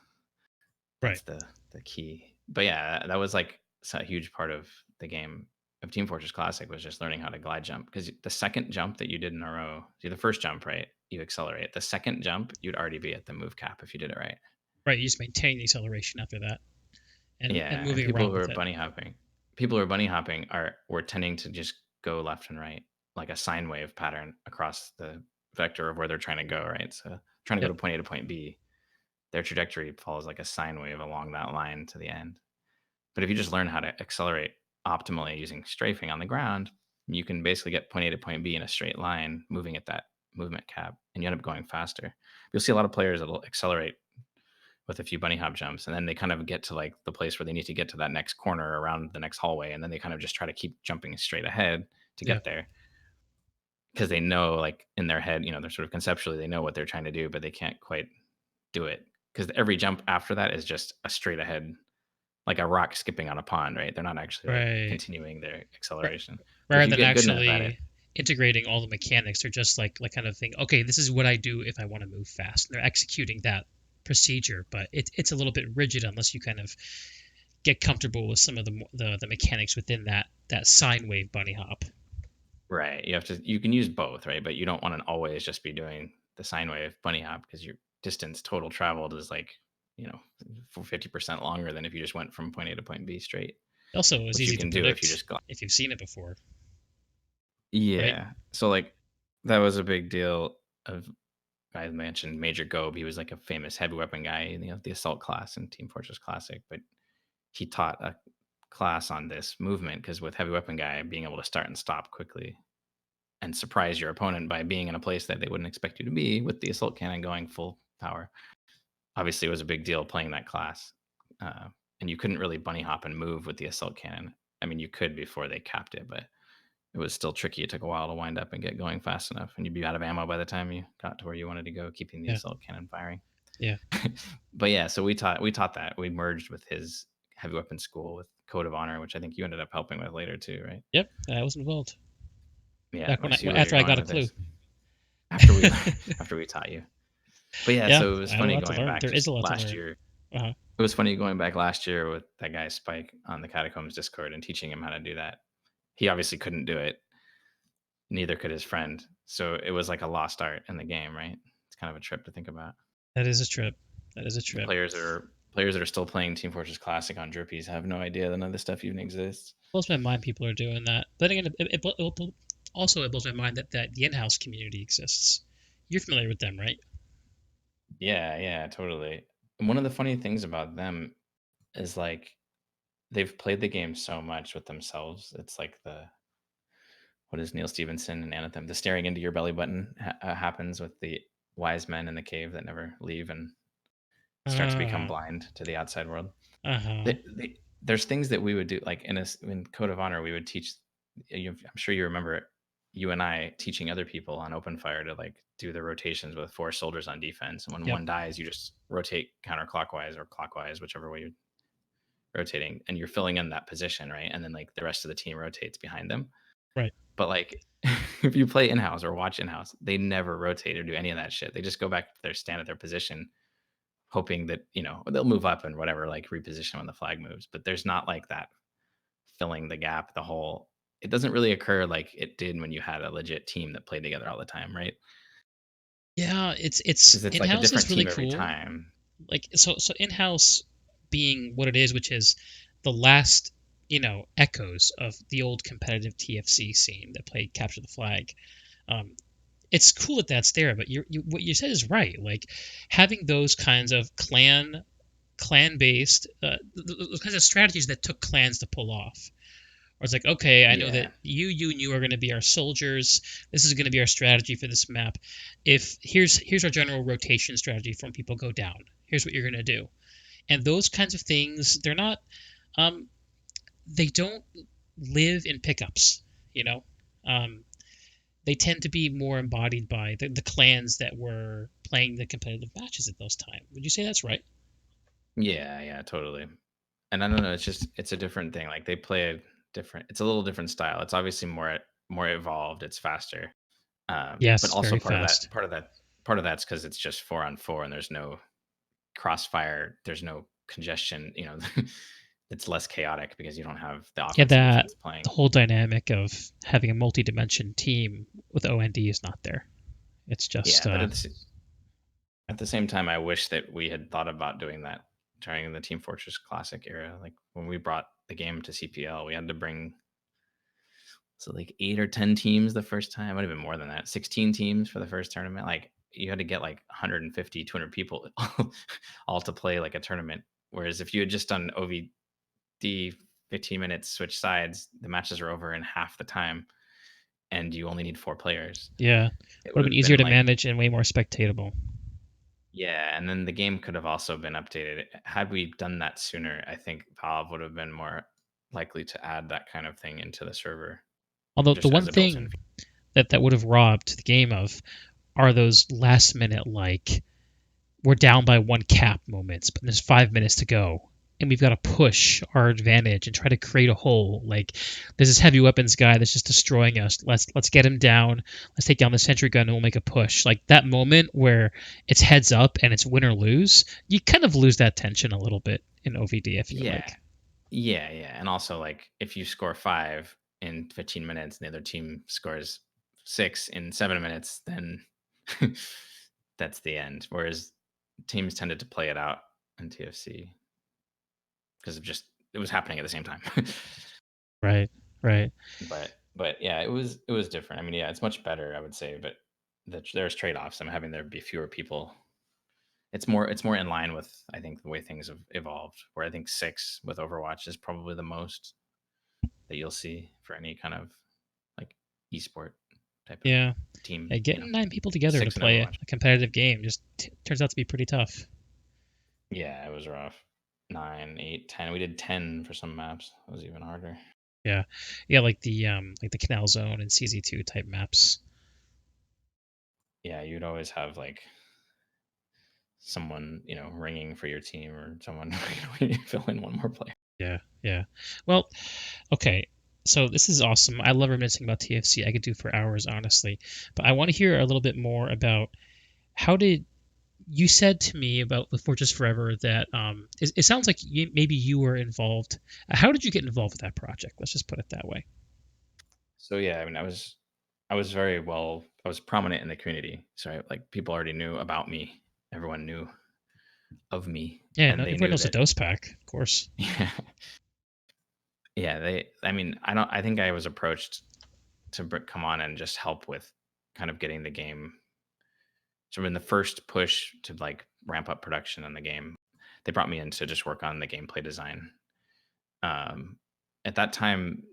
key. But yeah, that was like a huge part of the game of Team Fortress Classic was just learning how to glide jump because the second jump that you did in a row, see the first jump, right? You accelerate. The second jump, you'd already be at the move cap if you did it right. Right. You just maintain the acceleration after that and Yeah, and moving around with it. people who are bunny hopping are were tending to just go left and right like a sine wave pattern across the vector of where they're trying to go, right? So trying to go Yep. to point A to point B, their trajectory follows like a sine wave along that line to the end. But if you just learn how to accelerate optimally using strafing on the ground, you can basically get point A to point B in a straight line, moving at that movement cap, and you end up going faster. You'll see a lot of players that'll accelerate with a few bunny hop jumps, and then they kind of get to like the place where they need to get to that next corner around the next hallway, and then they kind of just try to keep jumping straight ahead to Yeah. get there because they know, like in their head, they're sort of conceptually they know what they're trying to do, but they can't quite do it because every jump after that is just a straight ahead, like a rock skipping on a pond, right? They're not actually like Right. continuing their Right. acceleration. But if Rather you than get good enough at it, actually integrating all the mechanics, they're just like kind of think, okay, this is what I do if I want to move fast. And they're executing that procedure, but it's a little bit rigid unless you kind of get comfortable with some of the mechanics within that sine wave bunny hop. right, you can use both, right? But you don't want to always just be doing the sine wave bunny hop because your distance total traveled is like, you know, 50% longer than if you just went from point A to point B straight, Also, it was which you easy to can do if you predict just go. if you've seen it before, right? Yeah. So like that was a big deal of I mentioned Major Gobe. He was like a famous heavy weapon guy in the assault class in Team Fortress Classic, but he taught a class on this movement because with heavy weapon guy being able to start and stop quickly and surprise your opponent by being in a place that they wouldn't expect you to be with the assault cannon going full power. Obviously, it was a big deal playing that class. Uh, and you couldn't really bunny hop and move with the assault cannon. I mean, you could before they capped it, but it was still tricky. It took a while to wind up and get going fast enough, and you'd be out of ammo by the time you got to where you wanted to go, keeping the Yeah. assault cannon firing. Yeah. But yeah, so we taught that. We merged with his heavy weapons school with Code of Honor, which I think you ended up helping with later too, right? Yep. I was involved Yeah, back I when see where you're after I going got a with clue. this. After we after we taught you. But yeah, Yeah, so it was I had a funny lot to going learn. back There is just a lot to last learn. year. Uh-huh. It was funny going back last year with that guy Spike on the Catacombs Discord and teaching him how to do that. He obviously couldn't do it. Neither could his friend. So it was like a lost art in the game, right? It's kind of a trip to think about. That is a trip. That is a The trip. players that are still playing Team Fortress Classic on Drippies have no idea that none of this stuff even exists. Blows my mind people are doing that. But again, also it blows my mind that the in-house community exists. You're familiar with them, right? Yeah, yeah, totally. And one of the funny things about them is like they've played the game so much with themselves. It's like the what is Neil Stevenson and Anthem? The staring into your belly button happens with the wise men in the cave that never leave and start to become Uh, blind to the outside world. uh-huh. There's things that we would do, like in Code of Honor, we would teach. I'm sure you remember it. You and I teaching other people on open fire to like do the rotations with 4 soldiers on defense, and when Yep. one dies, you just rotate counterclockwise or clockwise, whichever way you're rotating, and you're filling in that position, right? And then like the rest of the team rotates behind them. Right. But like, if you play in house or watch in house, they never rotate or do any of that shit. They just go back to their stand at their position, hoping that they'll move up and whatever, like reposition when the flag moves. But there's not like that filling the gap, the whole. It doesn't really occur like it did when you had a legit team that played together all the time, right? Yeah, it's Because it's like a in-house is different really team every cool. time. Like so in-house being what it is, which is the last, echoes of the old competitive TFC scene that played Capture the Flag. Um, it's cool that that's there, but what you said is right. Like having those kinds of clan based those kinds of strategies that took clans to pull off. Or it's like, okay, I know that Yeah, you and you are going to be our soldiers. This is going to be our strategy for this map. If here's our general rotation strategy for when people go down. Here's what you're going to do. And those kinds of things, they're not, um, they don't. live in pickups. You know, um, they tend to be more embodied by the clans that were playing the competitive matches at those times. Would you say that's right? Yeah, yeah, totally. And I don't know, it's just it's a different thing. Like they play a different. It's a little different style. It's obviously more evolved. It's faster. But Yes, also very fast. part of that's because it's just 4 on 4 and there's no crossfire. There's no congestion. It's less chaotic because you don't have the Yeah, offense and that defense playing. the whole dynamic of having a multi-dimension team with OND is not there. It's just Yeah, but at the same time, I wish that we had thought about doing that during the Team Fortress Classic era. Like when we brought the game to CPL, we had to bring so like 8 or 10 teams the first time, not even more than that, 16 teams for the first tournament. Like you had to get like 150, 200 people all to play like a tournament. Whereas if you had just done OVD 15 minutes, switch sides, the matches are over in half the time and you only need 4 players. yeah, It would would have been have easier been to like, manage and way more spectatable. yeah, and then the game could have also been updated. Had we done that sooner, I think Valve would have been more likely to add that kind of thing into the server Although the just as one a built-in. thing that would have robbed the game of are those last minute like we're down by one cap moments, but there's 5 minutes to go. And we've got to push our advantage and try to create a hole. Like there's this heavy weapons guy that's just destroying us. Let's get him down. Let's take down the sentry gun and we'll make a push. Like that moment where it's heads up and it's win or lose, you kind of lose that tension a little bit in OVD. I feel Yeah, like. yeah, yeah. And also, like, if you score 5 in 15 minutes and the other team scores 6 in 7 minutes, then that's the end. Whereas teams tended to play it out in TFC because of just it was happening at the same time. Right. Right. But yeah, it was different. I mean, yeah, it's much better, I would say, but there's trade-offs. I'm having there be fewer people. It's more in line with I think the way things have evolved. Where I think 6 with Overwatch is probably the most that you'll see for any kind of like esport type of Yeah. team. Yeah, getting 9 people together to 6 in play Overwatch. a competitive game just turns out to be pretty tough. Yeah, it was rough. 9, 8, 10. We did 10 for some maps. It was even harder. Yeah, yeah, like the Canal Zone and CZ2 type maps. Yeah, you'd always have like someone ringing for your team or someone fill in one more player. Yeah, yeah. Well, okay. So this is awesome. I love reminiscing about TFC. I could do for hours, honestly. But I want to hear a little bit more about how did you said to me about the Fortress Forever that it sounds like maybe you were involved. How did you get involved with that project? Let's just put it that way. So yeah, I mean, I was very well. I was prominent in the community, so like people already knew about me. Everyone knew of me, Yeah, no, and they everyone knew knows the that. Dospac, of course. Yeah, yeah. I mean, I don't. I think I was approached to come on and just help with kind of getting the game. So in the first push to like ramp up production in the game, they brought me in to just work on the gameplay design. Um, at that time,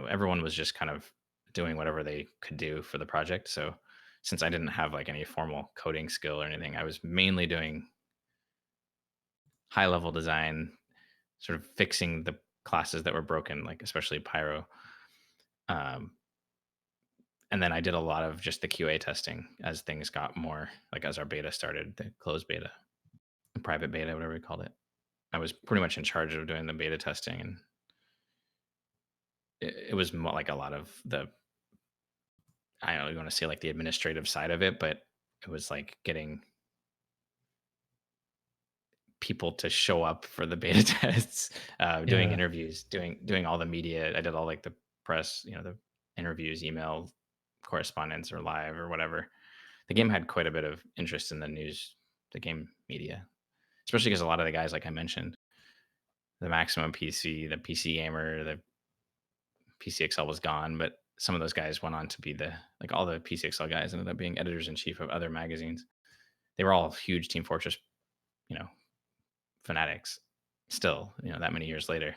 everyone was just kind of doing whatever they could do for the project. So since I didn't have like any formal coding skill or anything, I was mainly doing high level design, sort of fixing the classes that were broken, like especially Pyro. Um, and then I did a lot of just the QA testing as things got more like as our beta started, the closed beta, the private beta, whatever we called it. I was pretty much in charge of doing the beta testing, and it was like a lot of the I don't want to say like the administrative side of it, but it was like getting people to show up for the beta tests, doing Yeah, interviews, doing all the media. I did all like the press, the interviews, email correspondence, or live or whatever. The game had quite a bit of interest in the news, the game media, especially because a lot of the guys, like I mentioned, the Maximum PC, the PC Gamer, the PCXL was gone, but some of those guys went on to be like all the PCXL guys ended up being editors in chief of other magazines. They were all huge Team Fortress, you know, fanatics still, that many years later.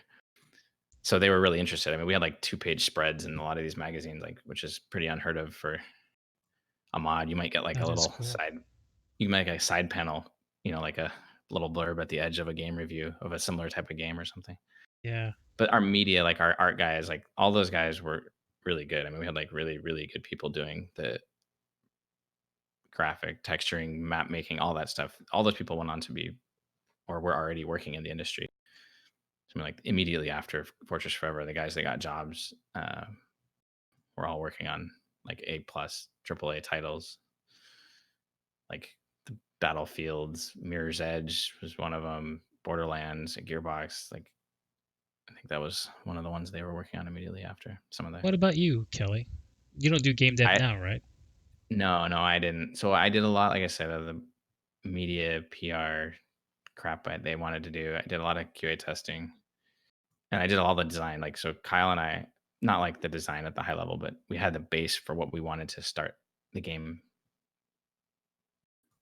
So they were really interested. I mean, we had like 2-page spreads in a lot of these magazines, like which is pretty unheard of for a mod. You might get like a that is little cool. side, you might get a side panel, like a little blurb at the edge of a game review of a similar type of game or something. Yeah. But our media, like our art guys, like all those guys were really good. I mean, we had like really, really good people doing the graphic, texturing, map making, all that stuff. All those people went on to be or were already working in the industry. So, I mean, like immediately after Fortress Forever, the guys that got jobs were all working on like A plus AAA titles, like the Battlefields, Mirror's Edge was one of them, Borderlands, Gearbox. Like I think that was one of the ones they were working on immediately after. Some of the What about you, Kelly? You don't do game dev I now, right? no, I didn't. So I did a lot, like I said, of the media PR crap they wanted to do. I did a lot of QA testing, and I did all the design. Like so, Kyle and I, not like the design at the high level, but we had the base for what we wanted to start the game.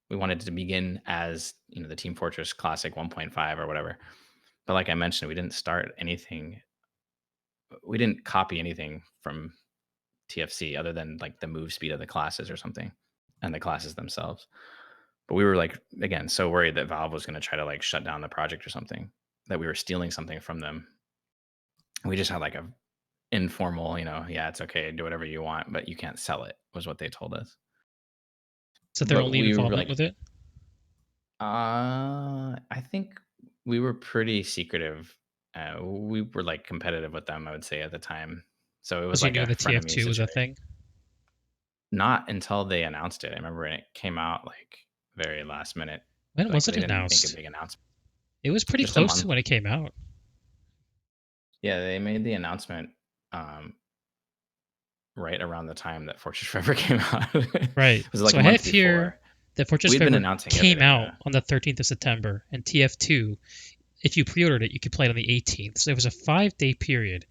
We wanted to begin as the Team Fortress Classic 1.5 or whatever. But like I mentioned, we didn't start anything. We didn't copy anything from TFC other than like the move speed of the classes or something, and the classes themselves. But we were like, again, so worried that Valve was going to try to like shut down the project or something, that we were stealing something from them. We just had like a informal, yeah, it's okay, do whatever you want, but you can't sell it, was what they told us. So their But only we were involvement like, with it I think we were pretty secretive. We were like competitive with them, I would say at the time. So it was was you like knew a the frenemy TF2 was a situation. thing. Not until they announced it. I remember when it came out like very last minute. When Like was they it didn't make a announced? big announcement. It was pretty Just a close to month. when it came out. Yeah, they made the announcement right around the time that Fortress Forever came out. Right. It was like So a I have month here before. that Fortress We'd been Forever announcing it. They came didn't out know. on the 13th of September, and TF2, if you pre-ordered it, you could play it on the 18th. So there was a 5-day period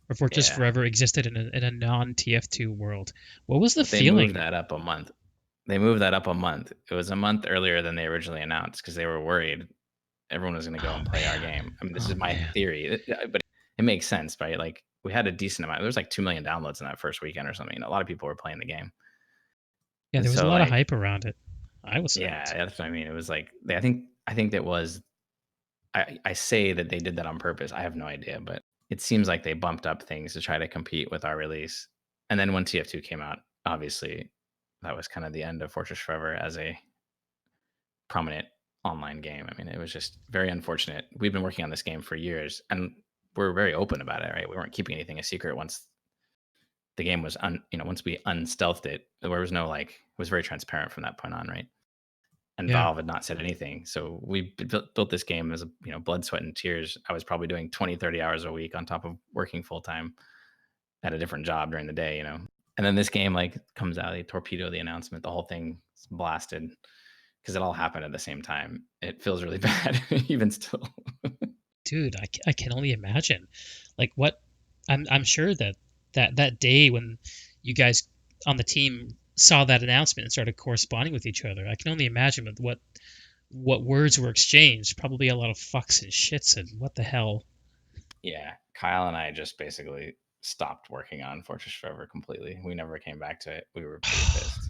where Fortress Yeah, Forever existed in a non-TF2 world. What was the but they moved feeling? that up a month. They moved that up a month. It was a month earlier than they originally announced because they were worried everyone was going to go Oh and play our man. game. I mean, this Oh is my man. theory, but it makes sense, right? Like we had a decent amount. There was like 2 million downloads in that first weekend or something. A lot of people were playing the game, Yeah, and there was a so lot of like, hype around it. I was yeah, hyped. that's what I mean. It was like I think that was I say that they did that on purpose. I have no idea, but it seems like they bumped up things to try to compete with our release. And then when TF2 came out, obviously that was kind of the end of Fortress Forever as a prominent online game. I mean, it was just very unfortunate. We've been working on this game for years and we're very open about it, right? We weren't keeping anything a secret once the game was once we unstealthed it, there was no like it was very transparent from that point on, right? And Yeah. Valve had not said anything. So we built this game as blood, sweat, and tears. I was probably doing 20, 30 hours a week on top of working full time at a different job during the day. And then this game like comes out, they torpedo the announcement, the whole thing is blasted because it all happened at the same time. It feels really bad, even still. Dude, I can only imagine. Like what I'm sure that that day when you guys on the team saw that announcement and started corresponding with each other, I can only imagine with what words were exchanged. Probably a lot of fucks and shits and what the hell. Yeah, Kyle and I just basically stopped working on Fortress Forever completely. We never came back to it. We were pretty pissed.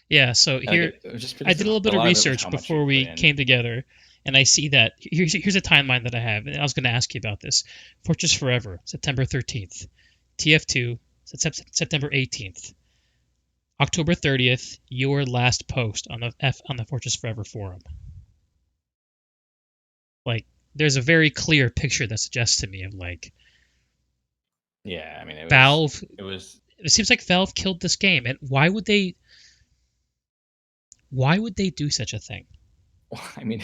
Yeah, so Like here it was just I because did a little a bit of lot of it was research how much we before put we in. came together, and I see that here's a timeline that I have, and I was going to ask you about this. Fortress Forever, September 13th. TF2, September 18th. October 30th, your last post on the Fortress Forever forum. Like, there's a very clear picture that suggests to me of like Yeah, I mean Valve. it was It seems like Valve killed this game, and why would they? Why would they do such a thing? well, I mean,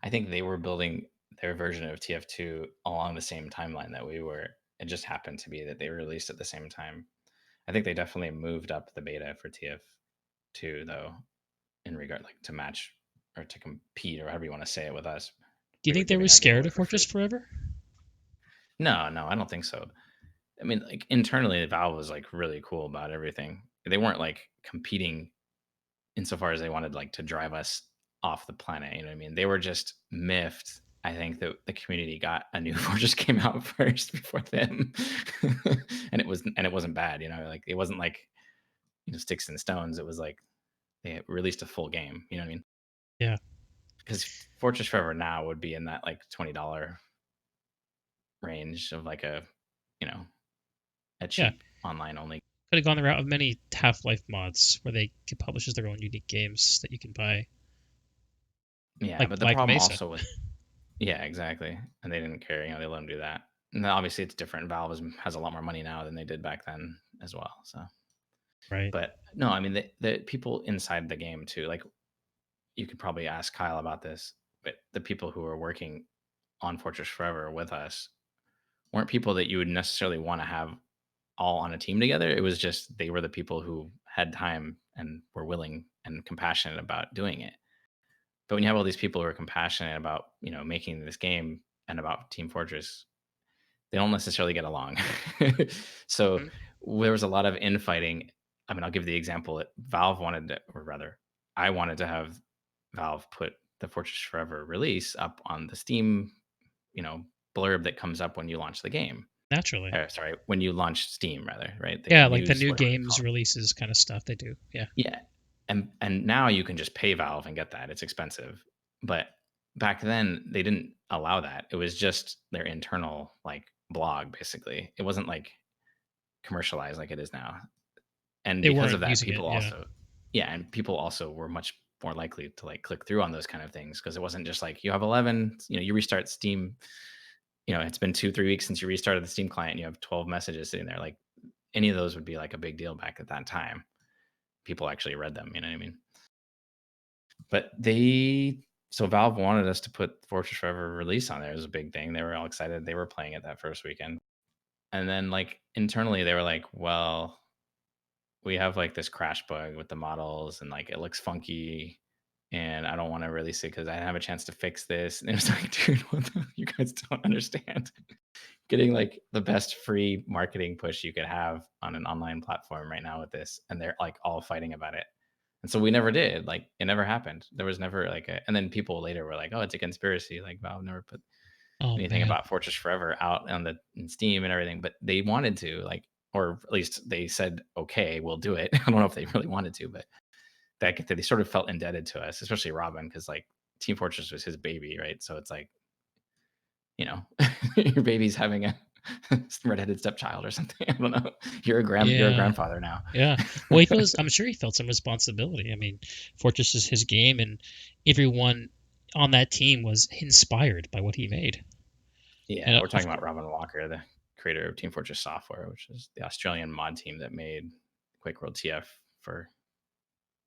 I think they were building their version of TF2 along the same timeline that we were. It just happened to be that they released at the same time. I think they definitely moved up the beta for TF2 though, in regard like to match or to compete or however you want to say it with us. Do you We were think they were giving our game scared away of for Fortress free. Forever? No, I don't think so. I mean, like internally, Valve was like really cool about everything. They weren't like competing insofar as they wanted like to drive us off the planet. You know what I mean? They were just miffed. I think that the community got a new Fortress came out first before them, and it wasn't bad. Like it wasn't like sticks and stones. It was like they released a full game. You know what I mean? Yeah. Because Fortress Forever now would be in that like $20 range of like you know, a Yeah, cheap online only. could have gone the route of many Half-Life mods where they can publishes their own unique games that you can buy, Yeah, like but the Black problem Mesa, also with yeah, exactly. And they didn't care, they let them do that. And then obviously it's different. Valve has a lot more money now than they did back then as well. So, right? but no, I mean the people inside the game too. Like you could probably ask Kyle about this, but the people who were working on Fortress Forever with us weren't people that you would necessarily want to have all on a team together. It was just they were the people who had time and were willing and compassionate about doing it. But when you have all these people who are compassionate about, making this game and about Team Fortress, they don't necessarily get along. So Mhm. there was a lot of infighting. I mean, I'll give the example that Valve wanted to, or rather, I wanted to have Valve put the Fortress Forever release up on the Steam, you know, blurb that comes up when you launch the game. Naturally. Sorry, when you launch Steam, rather, right? The Yeah, like the news, new whatever they games call it. releases kind of stuff they do. Yeah. Yeah, and now you can just pay Valve and get that. It's expensive, but back then they didn't allow that. It was just their internal like blog, basically. It wasn't like commercialized like it is now. And They because of weren't that, using it, people yeah. also, yeah, and people also were much more likely to like click through on those kind of things because it wasn't just like you have 11, you restart Steam, it's been 2, 3 weeks since you restarted the Steam client, and you have 12 messages sitting there. Like any of those would be like a big deal back at that time. People actually read them, you know what I mean? But so Valve wanted us to put Fortress Forever release on there. It was a big thing. They were all excited. They were playing it that first weekend. And then like internally they were like, well, we have like this crash bug with the models and like it looks funky and I don't want to release it because I didn't have a chance to fix this. And it was like, dude, you guys don't understand. Getting like the best free marketing push you could have on an online platform right now with this. And they're like all fighting about it. And so we never did. Like it never happened. There was never like and then people later were like, oh, it's a conspiracy. Like Valve never put Oh anything man. about Fortress Forever out on in Steam and everything, but they wanted to, like, or at least they said, okay, we'll do it. I don't know if they really wanted to, but that they sort of felt indebted to us, especially Robin, because like Team Fortress was his baby, right? So it's like, you know, your baby's having a redheaded stepchild or something. I don't know. You're a Yeah. grandfather now. Yeah. Well, I'm sure he felt some responsibility. I mean, Fortress is his game, and everyone on that team was inspired by what he made. Yeah, And we're of talking about Robin Walker, the creator of Team Fortress Software, which is the Australian mod team that made Quake World TF for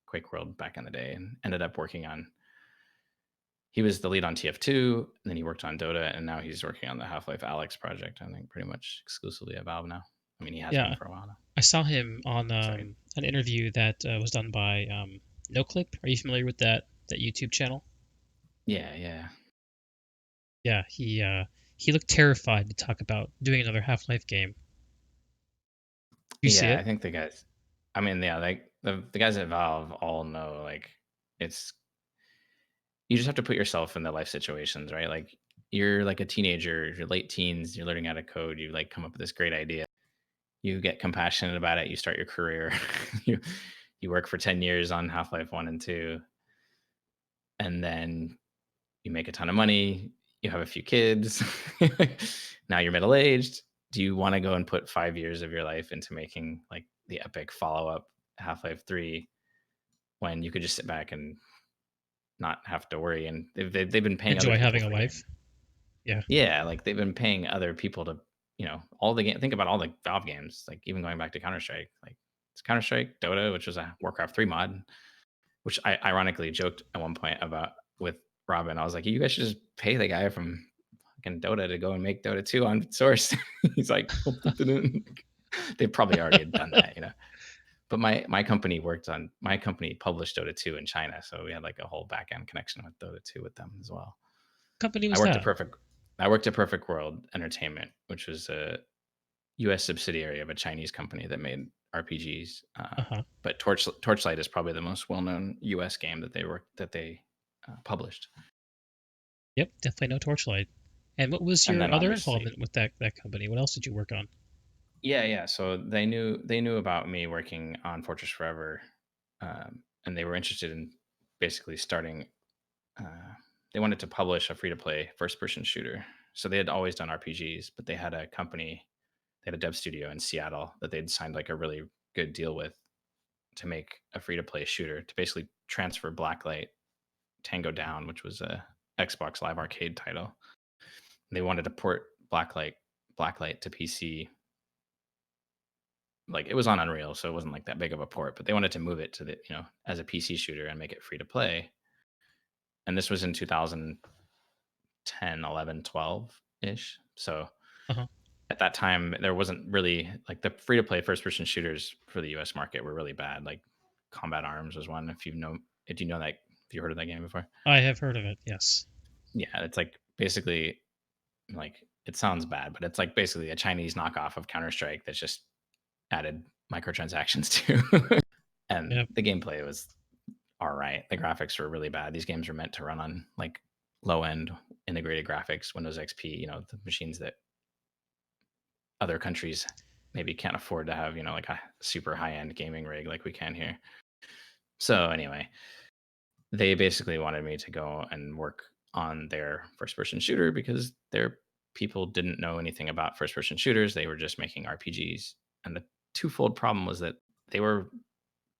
Quake World back in the day, and ended up working on. He was the lead on TF2, and then he worked on Dota, and now he's working on the Half-Life Alex project. I think pretty much exclusively at Valve now. I mean, he has been yeah, for a while now. I saw him on Sorry. an interview that was done by NoClip. Are you familiar with that YouTube channel? Yeah, yeah, Yeah, he looked terrified to talk about doing another Half-Life game. You see yeah. it? I think the guys. I mean, yeah, like the guys at Valve all know like it's you just have to put yourself in the life situations, right? Like you're like a teenager, you're late teens, you're learning how to code, you like come up with this great idea, you get compassionate about it, you start your career, you you work for 10 years on Half-Life 1 and 2, and then you make a ton of money, you have a few kids, now you're middle aged. Do you want to go and put 5 years of your life into making like the epic follow up Half-Life 3 when you could just sit back and not have to worry? And they've been paying other Enjoy people having a for life. games. Yeah. Yeah, like they've been paying other people to, all the game. Think about all the Valve games, like even going back to Counter Strike, like it's Counter Strike, Dota, which was a Warcraft 3 mod, which I ironically joked at one point about with Robin. I was like, you guys should just pay the guy from fucking Dota to go and make Dota 2 on source. He's like, "I'll put it in." They probably already had done that. But my company published Dota 2 in China, so we had like a whole back end connection with Dota 2 with them as well. Company I was worked at that? Perfect. I worked at Perfect World Entertainment, which was a U.S. subsidiary of a Chinese company that made RPGs. Uh-huh. But Torchlight is probably the most well-known U.S. game that they published. Yep, definitely no Torchlight. And what was And your then other obviously, involvement with that company? What else did you work on? yeah, yeah. So they knew about me working on Fortress Forever, and they were interested in basically starting. Uh, they wanted to publish a free-to-play first-person shooter. So they had always done RPGs, but they had a company, they had a dev studio in Seattle that they'd signed like a really good deal with to make a free to play shooter to basically transfer Blacklight Tango Down, which was a Xbox Live Arcade title. They wanted to port Blacklight to PC. Like it was on Unreal, so it wasn't like that big of a port, but they wanted to move it to the, as a PC shooter and make it free to play. And this was in 2010, 11, 12 ish. So Uh-huh. at that time, there wasn't really like the free to play first person shooters for the US market were really bad. Like Combat Arms was one. If you know that, if you heard of that game before, I have heard of it. Yes. yeah, it's like basically like it sounds bad, but it's like basically a Chinese knockoff of Counter Strike that's just added microtransactions to, and Yep. the gameplay was all right. The graphics were really bad. These games were meant to run on like low end integrated graphics, Windows XP, the machines that other countries maybe can't afford to have, like a super high end gaming rig like we can here. So anyway, they basically wanted me to go and work on their first person shooter because their people didn't know anything about first person shooters. They were just making RPGs. And the twofold problem was that they were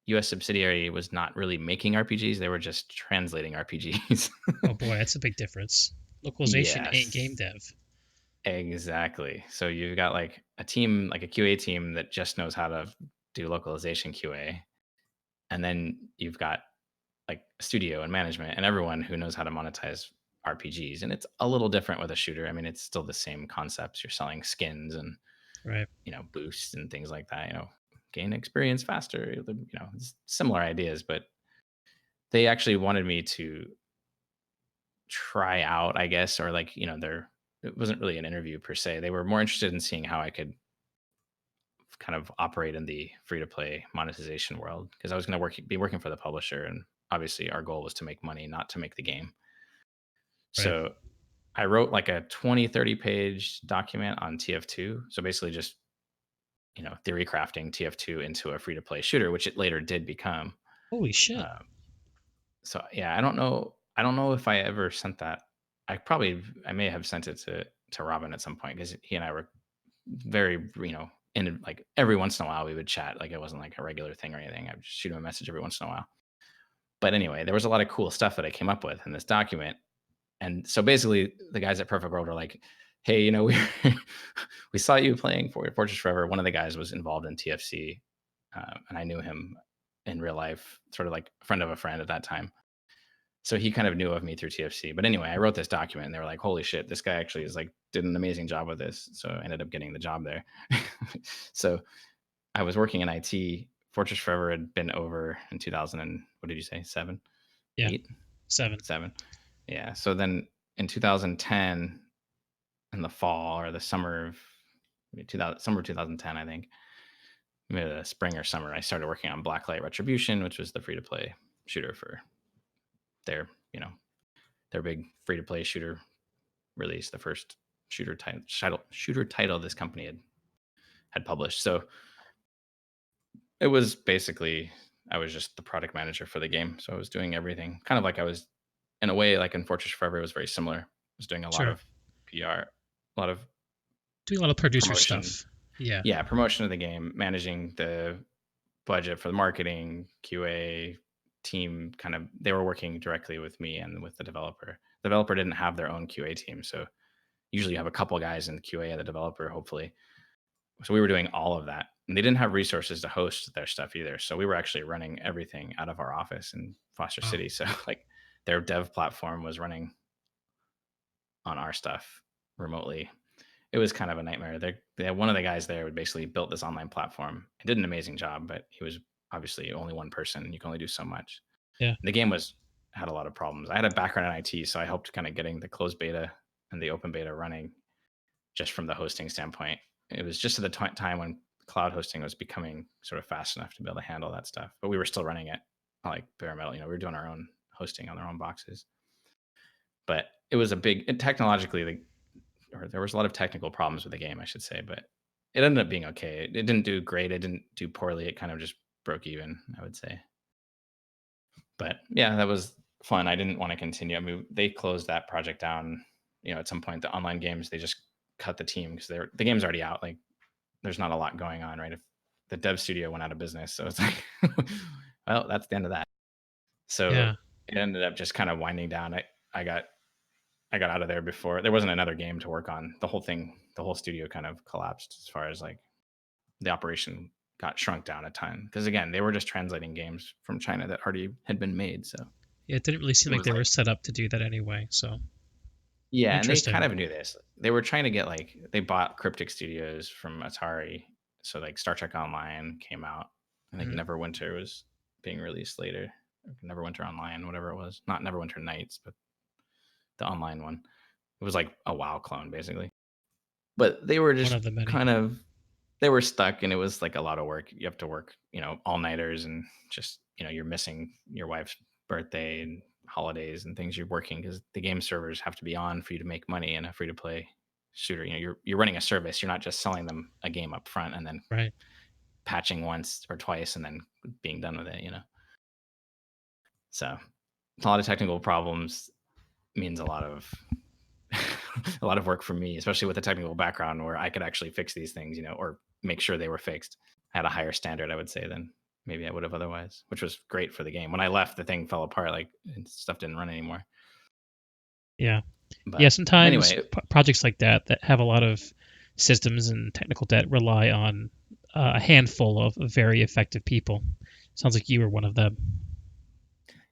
US subsidiary was not really making RPGs, they were just translating RPGs. Oh boy, that's a big difference. Localization ain't game Yes, dev. exactly. So you've got like a team, like a QA team that just knows how to do localization QA. And then you've got like a studio and management and everyone who knows how to monetize RPGs. And it's a little different with a shooter. I mean, it's still the same concepts. You're selling skins and, Right. boosts and things like that, gain experience faster, it's similar ideas, but they actually wanted me to try out, I guess, or like, it wasn't really an interview per se. They were more interested in seeing how I could kind of operate in the free to play monetization world because I was going to be working for the publisher, and obviously our goal was to make money, not to make the game. Right. So I wrote like a 20, 30 page document on TF2. So basically just, theory crafting TF2 into a free to play shooter, which it later did become. Holy shit. Um, so yeah, I don't know. I don't know if I ever sent that. I may have sent it to Robin at some point because he and I were very, and like every once in a while we would chat. Like it wasn't like a regular thing or anything. I would just shoot him a message every once in a while. But anyway, there was a lot of cool stuff that I came up with in this document. And so basically, the guys at Perfect World were like, "Hey, we we saw you playing for Fortress Forever." One of the guys was involved in TFC, and I knew him in real life, sort of like a friend of a friend at that time. So he kind of knew of me through TFC. But anyway, I wrote this document, and they were like, "Holy shit, this guy actually is like did an amazing job with this." So I ended up getting the job there. So I was working in IT. Fortress Forever had been over in 2000 and what did you say? 7, Yeah. 8, 7. 7. Yeah. So then in 2010, in the fall or the summer of 2000, summer of 2010, I think, maybe the spring or summer, I started working on Blacklight Retribution, which was the free to play shooter for their, their big free to play shooter release, the first shooter title this company had published. So it was basically I was just the product manager for the game. So I was doing everything kind of like I was in a way like in Fortress Forever, it was very similar. I was doing a lot Sure. of PR, a lot of Doing a lot of producer promotion. stuff. Yeah. Yeah, promotion of the game, managing the budget for the marketing, QA team kind of they were working directly with me and with the developer. The developer didn't have their own QA team, so usually you have a couple guys in the QA of the developer, hopefully. So we were doing all of that. And they didn't have resources to host their stuff either. So we were actually running everything out of our office in Foster Wow. City. So like their dev platform was running on our stuff remotely. It was kind of a nightmare. They had one of the guys there would basically built this online platform. He did an amazing job, but he was obviously only one person. You can only do so much. Yeah. And the game had a lot of problems. I had a background in IT, so I helped kind of getting the closed beta and the open beta running just from the hosting standpoint. It was just at the time when cloud hosting was becoming sort of fast enough to be able to handle that stuff, but we were still running it like bare metal. We were doing our own hosting on our own boxes. But it was technologically, or there was a lot of technical problems with the game, I should say, but it ended up being okay. It didn't do great. It didn't do poorly. It kind of just broke even, I would say. But yeah, that was fun. I didn't want to continue. I mean, they closed that project down at some point the online games they just cut the team because the game's already out. Like there's not a lot going on, right? If the dev studio went out of business, so it's like, well, that's the end of that. So Yeah. it ended up just kind of winding down. I got I got out of there before there wasn't another game to work on. The whole studio kind of collapsed as far as like the operation got shrunk down a ton because again they were just translating games from China that already had been made. So Yeah, it didn't really seem it like was they were like set up to do that anyway. So yeah, and they kind interesting. of knew this. They were trying to get like they bought Cryptic Studios from Atari, so like Star Trek Online came out. I think Hmm. Neverwinter was being released later. Neverwinter Online, whatever it was, not Neverwinter Nights, but the online one. It was like a WoW clone, basically. But they were One just of the many. kind of they were stuck, and it was like a lot of work. You have to work, all nighters, and just you're missing your wife's birthday and holidays and things. You're working because the game servers have to be on for you to make money in a free to play shooter. You're running a service. You're not just selling them a game up front and then Right. patching once or twice and then being done with it. So a lot of technical problems means a lot of a lot of work for me, especially with a technical background where I could actually fix these things, or make sure they were fixed. I had a higher standard, I would say, than maybe I would have otherwise, which was great for the game. When I left, the thing fell apart, like stuff didn't run anymore. Yeah. Yeah. But Sometimes anyway, projects like that have a lot of systems and technical debt rely on a handful of very effective people. Sounds like you were one of them.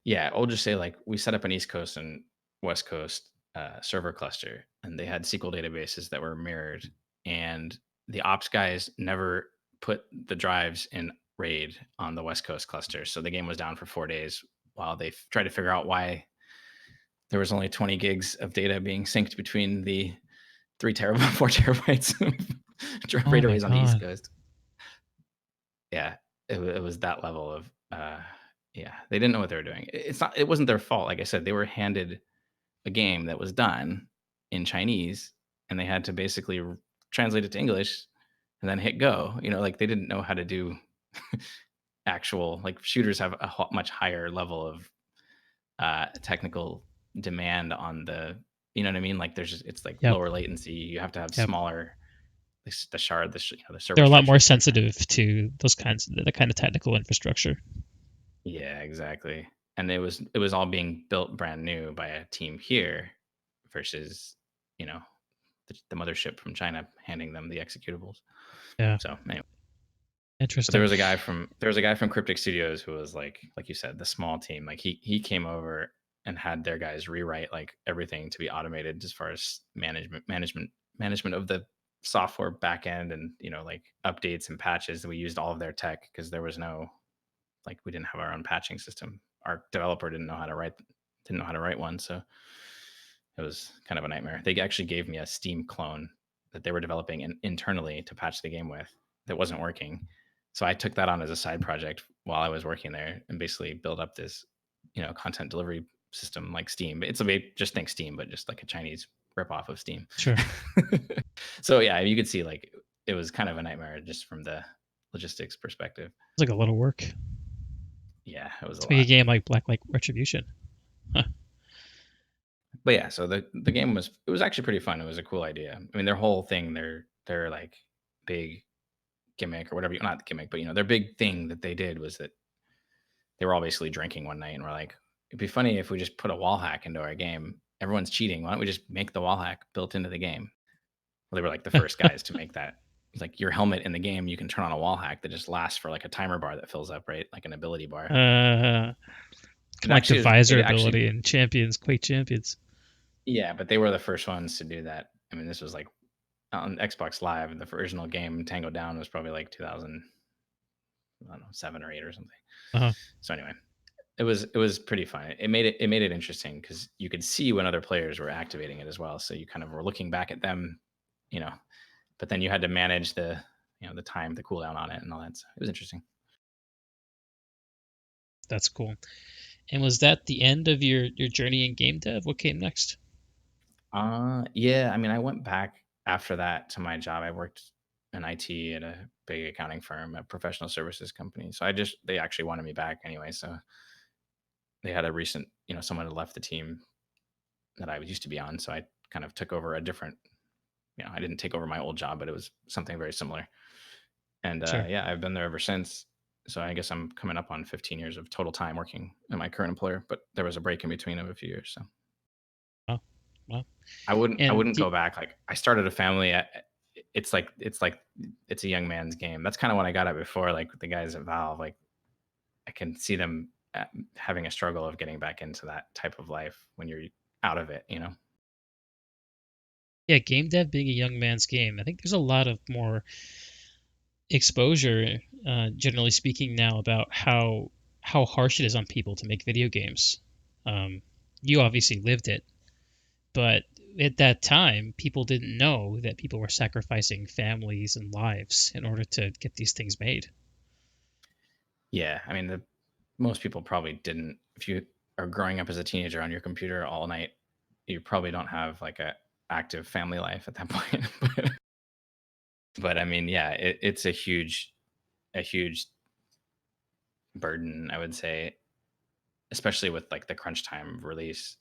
yeah, I'll just say like we set up an East Coast and West Coast server cluster, and they had SQL databases that were mirrored, and the ops guys never put the drives in RAID on the West Coast cluster, so the game was down for 4 days while they tried to figure out why there was only 20 gigs of data being synced between the 3 terabyte, 4 terabytes of drive Oh RAID my arrays on the East god. Coast. Yeah, it was that level of yeah, they didn't know what they were doing. It wasn't their fault. Like I said, they were handed a game that was done in Chinese, and they had to basically translate it to English and then hit go. Like they didn't know how to do actual like shooters have a much higher level of technical demand on the you know what I mean? Like it's like Yep. lower latency. You have to have Yep. smaller the shard the They're server a lot structure more is different. sensitive to those kinds of that kind of technical infrastructure. Yeah, exactly. And it was all being built brand new by a team here versus you know the mothership from China handing them the executables. Yeah. So anyway, but Interesting. there was a guy from Cryptic Studios who was like you said, the small team. Like he came over and had their guys rewrite like everything to be automated as far as management of the software backend and like updates and patches. We used all of their tech because there was no like we didn't have our own patching system. Our developer didn't know how to write one, so it was kind of a nightmare. They actually gave me a Steam clone that they were developing internally to patch the game with that wasn't working. So I took that on as a side project while I was working there and basically built up this, content delivery system like Steam. It's just think Steam, but just like a Chinese ripoff of Steam. Sure. So yeah, you could see like it was kind of a nightmare just from the logistics perspective. It's like a lot of work Yeah, it was a to make a lot. game like Black Light Retribution. Huh. But yeah, so the game was actually pretty fun. It was a cool idea. I mean, their whole thing, their like big gimmick or whatever, not gimmick, but their big thing that they did was that they were all basically drinking one night and we're like, it'd be funny if we just put a wall hack into our game. Everyone's cheating. Why don't we just make the wall hack built into the game? Well, they were like the first guys to make that. It's like your helmet in the game, you can turn on a wall hack that just lasts for like a timer bar that fills up, right? Like an ability bar. Kind It of like the actually visor it actually ability in Champions, Quake Champions. yeah, but they were the first ones to do that. I mean, this was like on Xbox Live, the original game Tango Down was probably like 2000, I don't know, 7 or 8 or something. Uh-huh. So anyway, it was pretty fun. It made it interesting because you could see when other players were activating it as well. So you kind of were looking back at them, you know, but then you had to manage the time, the cooldown on it, and all that. So it was interesting. That's cool. And was that the end of your journey in game dev? What came next? Yeah. I mean, I went back after that to my job. I worked in IT at a big accounting firm, a professional services company. So they actually wanted me back anyway. So they had a recent, someone had left the team that I used to be on. So I kind of took over a different, I didn't take over my old job, but it was something very similar. And Sure. yeah, I've been there ever since. So I guess I'm coming up on 15 years of total time working at my current employer, but there was a break in between of a few years. So Well, well, I and wouldn't go back. Like I started a family at, it's a young man's game. That's kind of what I got at before. Like the guys at Valve, like I can see them having a struggle of getting back into that type of life when you're out of it, you know? yeah, game dev being a young man's game, I think there's a lot of more exposure, generally speaking, now about how harsh it is on people to make video games. Um, you obviously lived it, but at that time, people didn't know that people were sacrificing families and lives in order to get these things made. Yeah. I mean, most people probably didn't. If you are growing up as a teenager on your computer all night, you probably don't have like a active family life at that point. But I mean, yeah, it's a huge burden, I would say, especially with like the crunch time of release.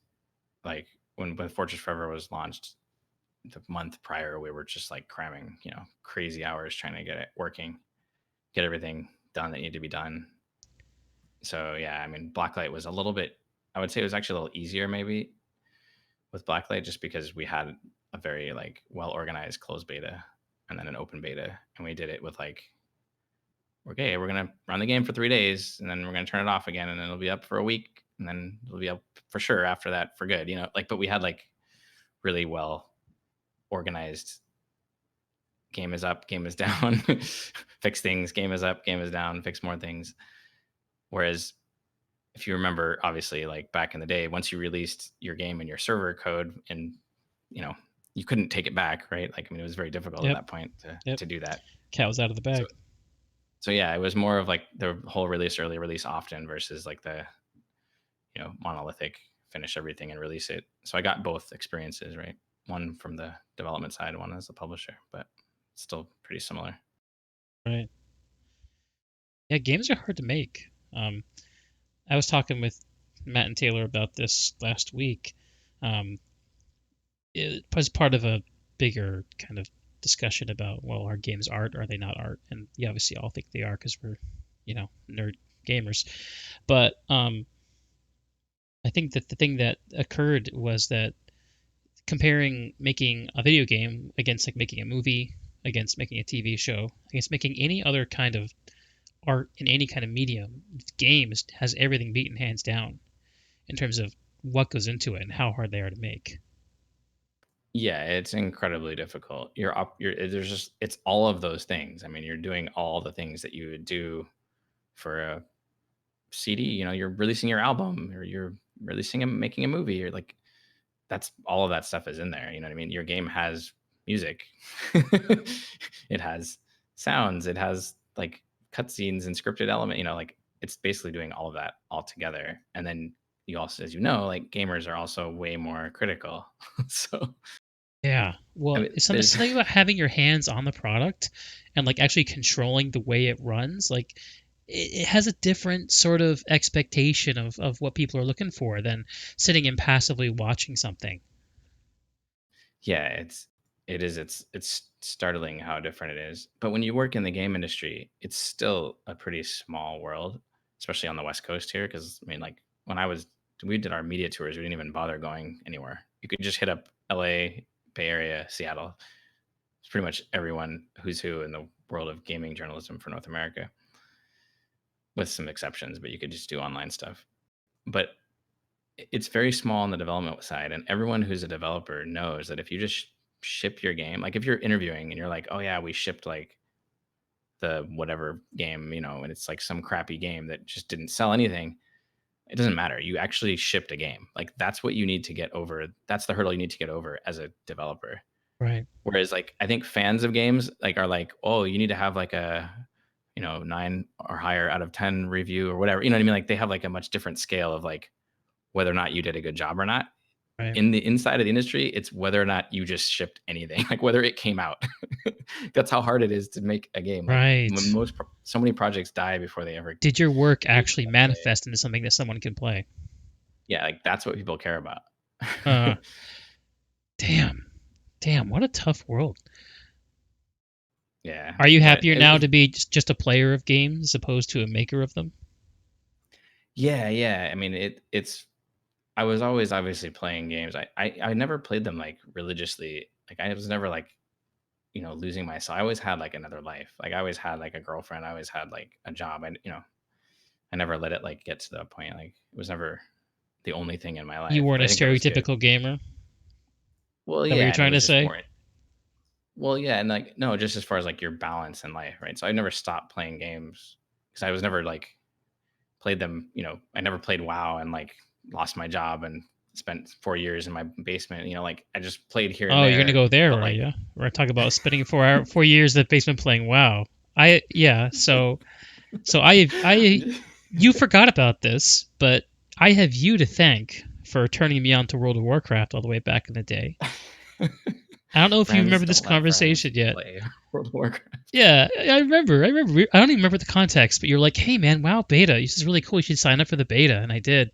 Like when Fortress Forever was launched, the month prior, we were just like cramming, crazy hours trying to get it working, get everything done that needed to be done. So yeah, I mean, Blacklight was a little bit. I would say it was actually a little easier maybe with Blacklight, just because we had a very like well organized closed beta and then an open beta, and we did it with like, okay, we're gonna run the game for 3 days, and then we're gonna turn it off again, and then it'll be up for a week, and then it'll be up for sure after that for good, like. But we had like really well organized, game is up, game is down, fix things, game is up, game is down, fix more things. Whereas if you remember, obviously, like back in the day, once you released your game and your server code, and you know, you couldn't take it back, right? Like, I mean, it was very difficult at Yep, that point to yep. to do that. Cat was out of the So, bag. so yeah, it was more of like the whole release early, release often versus like the monolithic, finish everything and release it. So I got both experiences, right? One from the development side, one as a publisher, but still pretty similar. Right. Yeah, games are hard to make. I was talking with Matt and Taylor about this last week. Um, it was part of a bigger kind of discussion about, well, are games art? Or are they not art? And you obviously all think they are because we're, nerd gamers. But I think that the thing that occurred was that comparing making a video game against like making a movie, against making a TV show, against making any other kind of art in any kind of medium, games has everything beaten hands down in terms of what goes into it and how hard they are to make. Yeah, it's incredibly difficult. There's just, it's all of those things. I mean, you're doing all the things that you would do for a CD. You're releasing your album, or you're releasing and making a movie, or like, that's all of that stuff is in there. You know what I mean? Your game has music, it has sounds, it has like cutscenes and scripted element. Like it's basically doing all of that all together. And then you also, as you know, like gamers are also way more critical. So Yeah. I Well, mean, it's there's something about having your hands on the product and like actually controlling the way it runs. Like it has a different sort of expectation of what people are looking for than sitting and passively watching something. yeah, it's startling how different it is. But when you work in the game industry, it's still a pretty small world, especially on the West Coast here. Because I mean, like when we did our media tours, we didn't even bother going anywhere. You could just hit up LA, Bay Area, Seattle. It's pretty much everyone who's who in the world of gaming journalism for North America, with some exceptions. But you could just do online stuff. But it's very small on the development side, and everyone who's a developer knows that if you just ship your game, like if you're interviewing and you're like, oh yeah, we shipped like the whatever game, and it's like some crappy game that just didn't sell anything, it doesn't matter. You actually shipped a game. Like that's what you need to get over. That's the hurdle you need to get over as a developer. Right. Whereas like I think fans of games like are like, oh, you need to have like a 9 or higher out of 10 review or whatever. You know what I mean? Like they have like a much different scale of like whether or not you did a good job or not. Right. In the inside of the industry, it's whether or not you just shipped anything, like whether it came out. That's how hard it is to make a game. Like Right. so many projects die before they ever Did your work get to actually that play. manifest into something that someone can play? Yeah, like that's what people care about. Uh, Damn, damn, what a tough world. Yeah, Are you but happier it now was to be just a player of games as opposed to a maker of them? yeah, yeah. I mean, it's I was always obviously playing games. I never played them like religiously. Like I was never like losing myself. I always had like another life. Like I always had like a girlfriend. I always had like a job. And I never let it like get to that point. Like it was never the only thing in my You life. weren't But a I think that was good. stereotypical gamer. Is Well, that what you're yeah, and it trying to was just say? more. Well, yeah, and like no, just as far as like your balance in life, right? So I never stopped playing games because I was never like played them. I never played WoW and like lost my job and spent 4 years in my basement. Like I just played here and Oh, you're gonna there, go there, but are like you? We're gonna talk about spending 4 years in the basement playing WoW. Yeah. So you forgot about this, but I have you to thank for turning me on to World of Warcraft all the way back in the day. I don't know if you friends remember this don't let friends conversation yet. play World of Warcraft. Yeah, I remember. I remember. I don't even remember the context, but you're like, "Hey, man, WoW beta. This is really cool. You should sign up for the beta," and I did.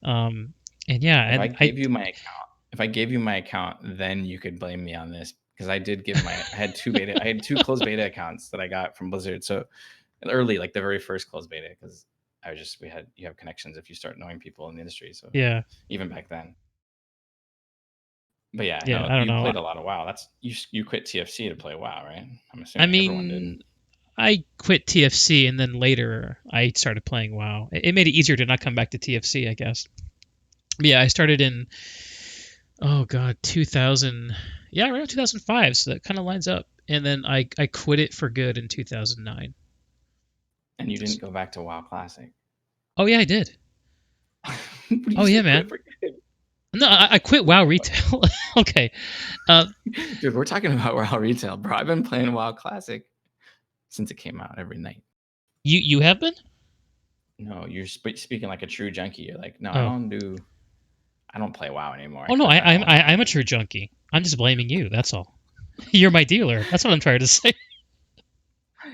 Um, and yeah, If I and I gave you my account, if I gave you my account, then you could blame me on this because I did give I had I had two closed beta accounts that I got from Blizzard. So early, like the very first closed beta, because you have connections if you start knowing people in the industry. So yeah, even back then, but yeah, yeah. no, I don't you know. played a lot of WoW. You quit TFC to play WoW, right? I'm I assuming everyone did. mean, I quit TFC and then later I started playing WoW. It made it easier to not come back to TFC, I guess. But yeah, I started in oh god, 2000. Yeah, around 2005. So that kind of lines up. And then I quit it for good in 2009. And you didn't go back to WoW Classic. Oh yeah, I did. What do you Oh yeah, say? man. Quit for good? No, I quit WoW retail. Okay. Uh, Dude, we're talking about WoW retail, bro. I've been playing WoW Classic since it came out every night. you have been? No, you're speaking like a true junkie. You're like, no, Oh. I don't play WoW anymore. I Oh no, cut back a long time I'm a ago. true junkie. I'm just blaming you. That's all. You're my dealer. That's what I'm trying to say.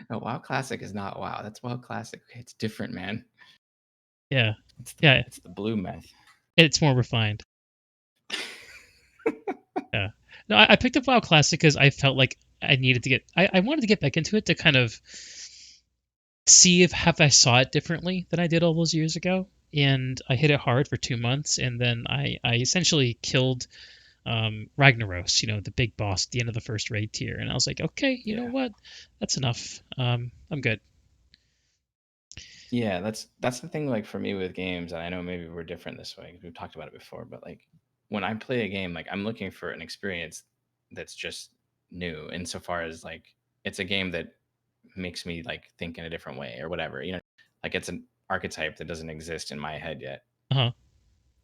No, WoW Classic is not WoW. That's WoW Classic. Okay, it's different, man. Yeah. It's the Yeah. it's the blue meth. It's more refined. Yeah. No, I picked up WoW Classic because I felt like I needed to I wanted to get back into it to kind of see if have I saw it differently than I did all those years ago. And I hit it hard for 2 months, and then I essentially killed Ragnaros, the big boss at the end of the first raid tier. And I was like, okay, you know Yeah. what? That's enough. I'm good. Yeah, that's the thing, like, for me with games, and I know maybe we're different this way 'cause we've talked about it before, but, like, when I play a game, like, I'm looking for an experience that's just new insofar as, like, it's a game that makes me, like, think in a different way or whatever, Like, it's an archetype that doesn't exist in my head yet. Uh-huh.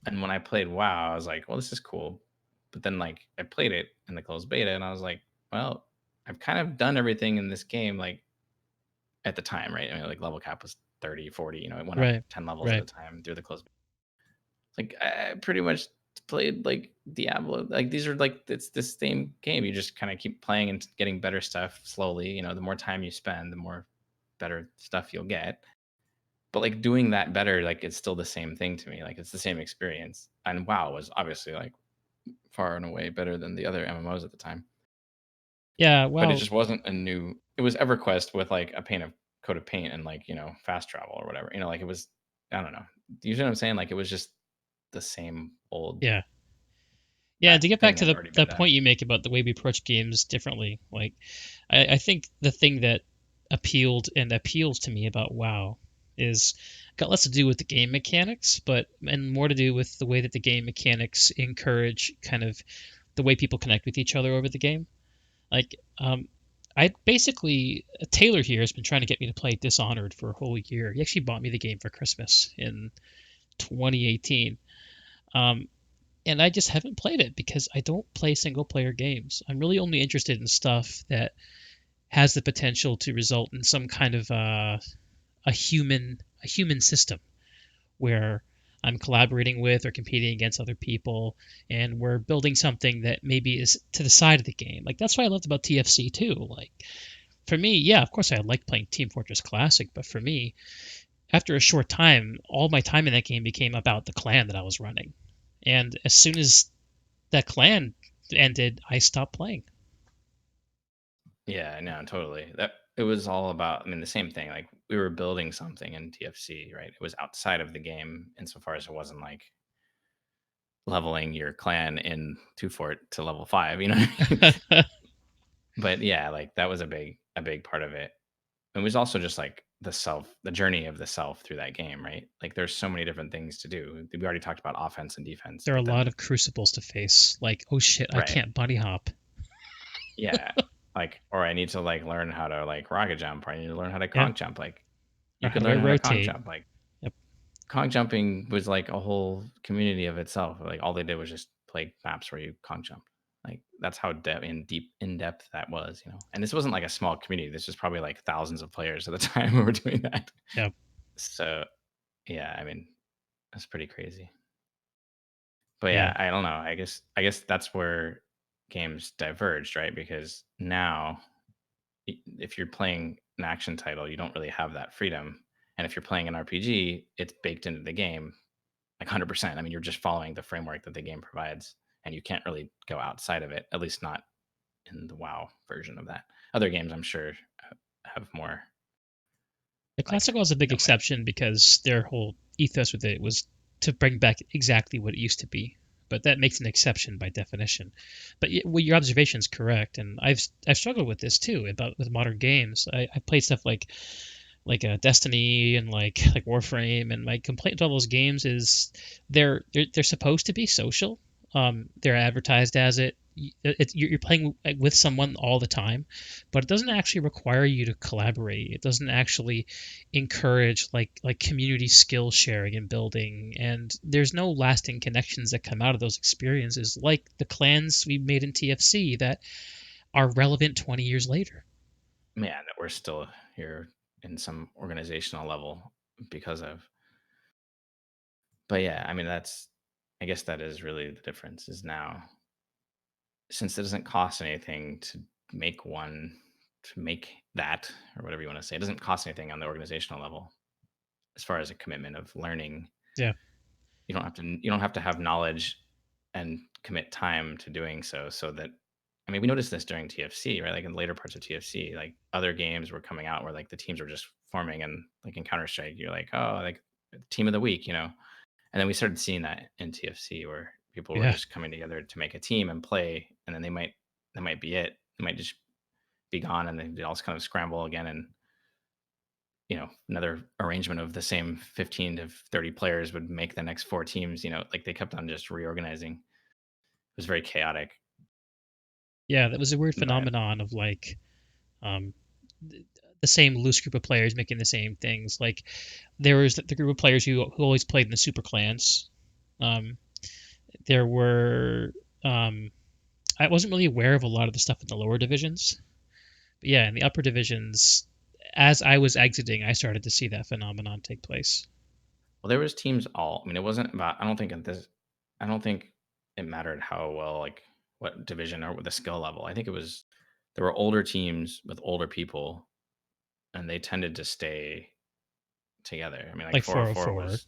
And when I played WoW, I was like, "Well, this is cool." But then, like, I played it in the closed beta, and I was like, "Well, I've kind of done everything in this game, like, at the time, right?" I mean, like, level cap was 30, 40. It went up Right. 10 levels at Right. a time through the closed. Like, I pretty much played, like, Diablo. Like, these are, like, it's the same game. You just kinda keep playing and getting better stuff slowly. The more time you spend, the more better stuff you'll get. But, like, doing that better, like, it's still the same thing to me. Like, it's the same experience. And WoW was obviously, like, far and away better than the other MMOs at the time. Yeah. But it Well. just wasn't a new it was EverQuest with, like, a paint of coat of paint and, like, fast travel or whatever. Like, it was I don't know. Do you see what I'm saying? Like, it was just the same old Yeah. Yeah. And to get back thing to that had the already the been point done. you make about the way we approach games differently, like I think the thing that appealed and appeals to me about WoW is got less to do with the game mechanics, but and more to do with the way that the game mechanics encourage kind of the way people connect with each other over the game. Like, I basically Taylor here has been trying to get me to play Dishonored for a whole year. He actually bought me the game for Christmas in 2018. Um, and I just haven't played it because I don't play single player games. I'm really only interested in stuff that has the potential to result in some kind of a human system where I'm collaborating with or competing against other people, and we're building something that maybe is to the side of the game. Like that's what I loved about TFC too. Like for me, yeah, of course I like playing Team Fortress Classic, but for me, after a short time, all my time in that game became about the clan that I was running. And as soon as that clan ended, I stopped playing. Yeah, no, totally. That it was all about, I mean, the same thing. Like we were building something in TFC, right? It was outside of the game insofar as it wasn't like leveling your clan in Two Fort to level 5, you know what I mean? But yeah, like that was a big part of it. It was also just like the journey of the self through that game, right? Like there's so many different things to do. We already talked about offense and defense, There are a but lot then of crucibles to face. Like, oh shit, I right. can't bunny hop. Yeah. Like, or I need to like learn how to like rocket jump, or I need to learn how to Yeah. conch jump. Like Or you how could do I learn how to conch rotate? jump. Like Yep. conch jumping was like a whole community of itself. Like all they did was just play maps where you conch jump. Like that's how in depth that was, you know. And this wasn't like a small community. This was probably like thousands of players at the time who were doing that. Yep. So yeah, I mean, that's pretty crazy. But Yeah. yeah, I don't know. I guess that's where games diverged, right? Because now if you're playing an action title, you don't really have that freedom. And if you're playing an RPG, it's baked into the game like 100%. I mean, you're just following the framework that the game provides, and you can't really go outside of it, at least not in the WoW version of that. Other games, I'm sure, have more The like, classical was a big you know, exception because their whole ethos with it was to bring back exactly what it used to be. But that makes an exception by definition. But well, your observation is correct, and I've struggled with this too about with modern games. I played stuff like Destiny and like Warframe, and my complaint with all those games is they're supposed to be social. They're advertised as it. You're playing with someone all the time, but it doesn't actually require you to collaborate. It doesn't actually encourage like community skill sharing and building, and there's no lasting connections that come out of those experiences, like the clans we made in TFC that are relevant 20 years later. man, that we're still here in some organizational level because of. But yeah, I mean, I guess that is really the difference is now, since it doesn't cost anything to make that, or whatever you want to say, it doesn't cost anything on the organizational level as far as a commitment of learning. Yeah, You don't have to have knowledge and commit time to doing so, so that, I mean, we noticed this during TFC, right? Like in later parts of TFC, like other games were coming out where like the teams were just forming, and like in Counter-Strike, you're like, oh, like team of the week, you know. And then we started seeing that in TFC where people were yeah. just coming together to make a team and play, and then that might be it. It might just be gone, and then they all kind of scramble again, and another arrangement of the same 15 to 30 players would make the next four teams. Like they kept on just reorganizing. It was very chaotic. Yeah, that was a weird But phenomenon of like um, the same loose group of players making the same things. Like there was the group of players who always played in the super clans. Um, there were I wasn't really aware of a lot of the stuff in the lower divisions, but yeah, in the upper divisions, as I was exiting, I started to see that phenomenon take place. well, there was teams all. I mean, it wasn't about. I don't think it mattered how well, like what division or what the skill level. I think it was there were older teams with older people, and they tended to stay together. I mean, like Like 404 404. was,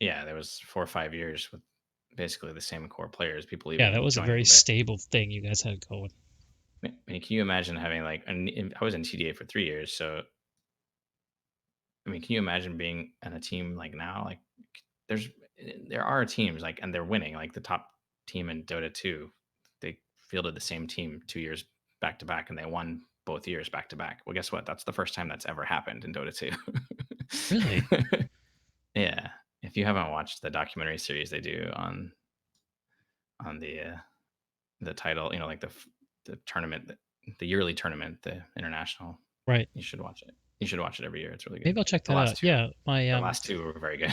yeah, there was 4 or 5 years with basically the same core players, people Yeah, that even was a very joining. But stable thing you guys had going. I mean, can you imagine having like, and I was in TDA for 3 years, so I mean, can you imagine being on a team like now? Like, there's there are teams like, and they're winning. Like the top team in Dota 2, they fielded the same team 2 years back to back, and they won both years back to back. Well, guess what? That's the first time that's ever happened in Dota 2. Really? Yeah, if you haven't watched the documentary series they do on the title, like the tournament, the yearly tournament, the international, Right. you should watch it. You should watch it every year. It's really good. Maybe I'll check The that out. last two, Yeah, my the last two were very good.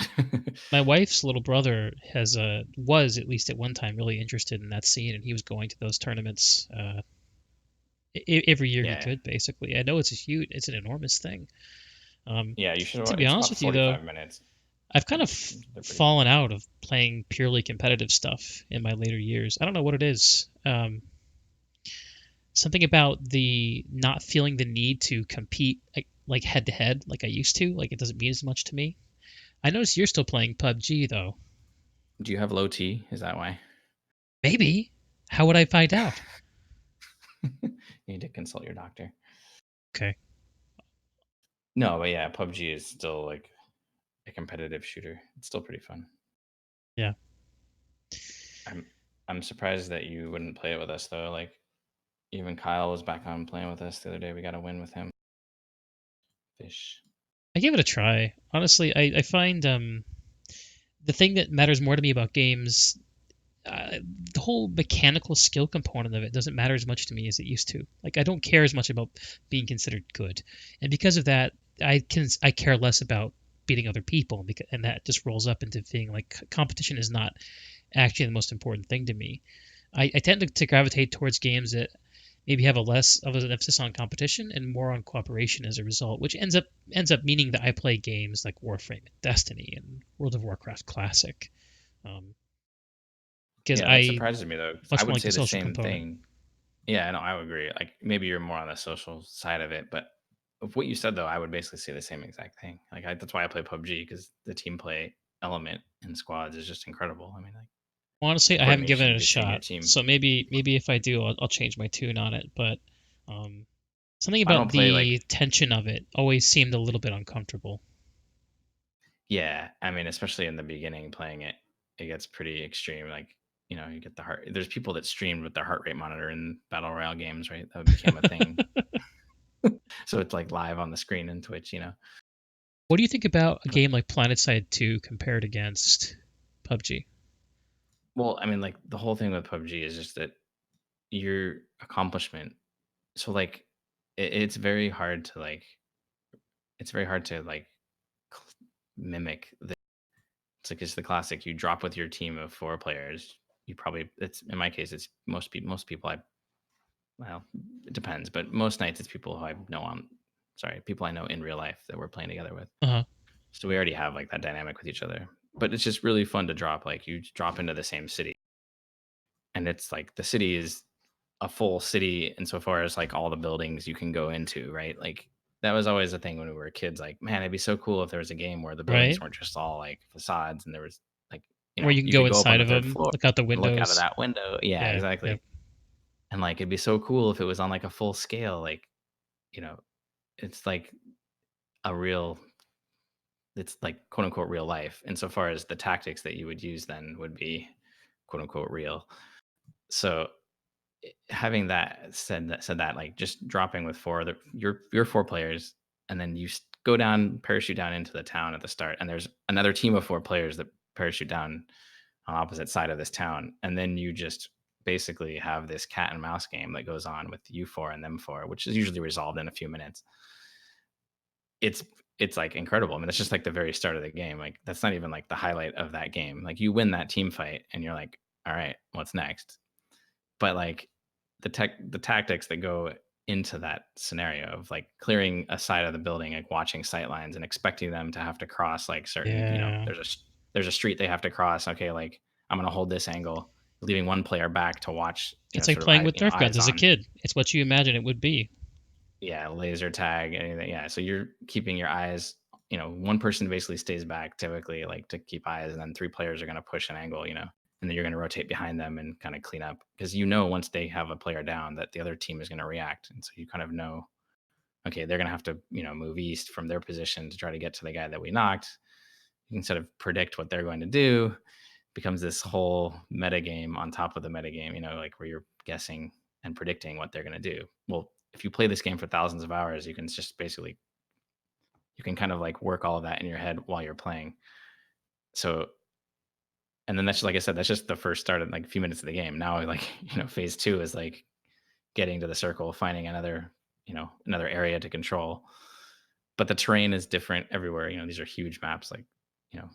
my wife's little brother has was at least at one time really interested in that scene, and he was going to those tournaments every year he Yeah, could. Basically, I know it's an enormous thing. Um, yeah. You should. to be It's honest about with you, though, 45 minutes. I've kind of They're pretty good. fallen out of playing purely competitive stuff in my later years. I don't know what it is. Something about the not feeling the need to compete like head to head like I used to. Like it doesn't mean as much to me. I notice you're still playing PUBG though. Do you have low T? Is that why? Maybe. How would I find out? You need to consult your doctor. Okay. No, but yeah, PUBG is still like a competitive shooter. It's still pretty fun. Yeah. I'm I'm surprised that you wouldn't play it with us though. Like even Kyle was back on playing with us the other day. We got a win with him. Fish. I give it a try. Honestly, I find the thing that matters more to me about games, the whole mechanical skill component of it doesn't matter as much to me as it used to. Like I don't care as much about being considered good, and because of that, I care less about beating other people, and that just rolls up into being like competition is not actually the most important thing to me. I tend to gravitate towards games that maybe have a less of an emphasis on competition and more on cooperation as a result, which ends up meaning that I play games like Warframe and Destiny and World of Warcraft Classic, um, because Yeah, that I surprises me though. 'Cause I much more would like the say the social same component. thing. Yeah, no, I would agree. Like maybe you're more on the social side of it, but of what you said though, I would basically say the same exact thing. That's why I play PUBG because the team play element in squads is just incredible. I mean, like the Honestly, I haven't given coordination it a between your shot, team. so maybe if I do, I'll change my tune on it. But um, something I about don't play the like tension of it always seemed a little bit uncomfortable. yeah. I mean, especially in the beginning, playing it, it gets pretty extreme. Like you get the heart. There's people that streamed with their heart rate monitor in battle royale games, right? That became a thing. So it's like live on the screen in Twitch. What do you think about a game like PlanetSide 2 compared against PUBG? Well, I mean, like the whole thing with PUBG is just that your accomplishment. So like, it's very hard to like. It's very hard to like mimic. It's the classic. You drop with your team of 4 players. You probably it's in my case. It's most people. Most people I well, it depends, but most nights it's people who I know on. Sorry, people I know in real life that we're playing together with. Uh-huh. So we already have like that dynamic with each other. But it's just really fun to drop. Like you drop into the same city, and it's like the city is a full city insofar as like all the buildings you can go into, right? Like that was always a thing when we were kids. Like, man, it'd be so cool if there was a game where the buildings Right? weren't just all like facades and there was like, Where you can you go could go up on inside the of third them, floor look out the and look out of windows. that window. Yeah, Yeah, yeah. exactly. And like it'd be so cool if it was on like a full scale. Like, you know, it's like a real it's like quote unquote real life insofar as the tactics that you would use then would be quote unquote real. So having that like just dropping with your 4 players and then go down parachute down into the town at the start and there's another team of 4 players that parachute down on opposite side of this town and then you just basically have this cat and mouse game that goes on with you 4 and them 4 which is usually resolved in a few minutes. It's like incredible. I mean, that's just like the very start of the game. Like that's not even like the highlight of that game. Like you win that team fight and you're like, all right, what's next? But like the tactics that go into that scenario of like clearing a side of the building, like watching sight lines and expecting them to have to cross like certain, Yeah. there's a street they have to cross. Okay, like I'm gonna hold this angle, leaving one player back to watch, It's like sort of playing with Nerf guns eyes as a on. kid. It's what you imagine it would be. Yeah, laser tag, anything. Yeah, so you're keeping your eyes. One person basically stays back typically, like to keep eyes, and then 3 players are going to push an angle. And then you're going to rotate behind them and kind of clean up because once they have a player down that the other team is going to react, and so you kind of know, okay, they're going to have to move east from their position to try to get to the guy that we knocked. You can sort of predict what they're going to do. Becomes this whole meta game on top of the meta game, like where you're guessing and predicting what they're going to do. Well, if you play this game for thousands of hours, you can just basically you can kind of like work all of that in your head while you're playing. So, and then that's just, like I said, that's just the first start of like a few minutes of the game. Now, like phase two is like getting to the circle, finding another area to control. But the terrain is different everywhere. These are huge maps, like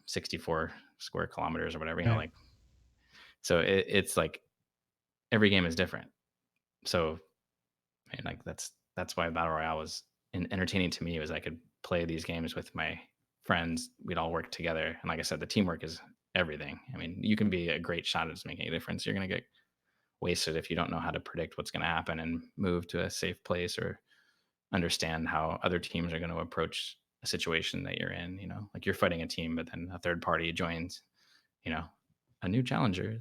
64 square kilometers or whatever. Right. Like so it's like every game is different. So, man, like that's why battle royale was entertaining to me. Was I could play these games with my friends. We'd all work together, and like I said, the teamwork is everything. I mean, you can be a great shot at just making a difference. You're gonna get wasted if you don't know how to predict what's gonna happen and move to a safe place or understand how other teams are going to approach a situation that you're in. Like you're fighting a team, but then a third party joins. You know, a new challenger.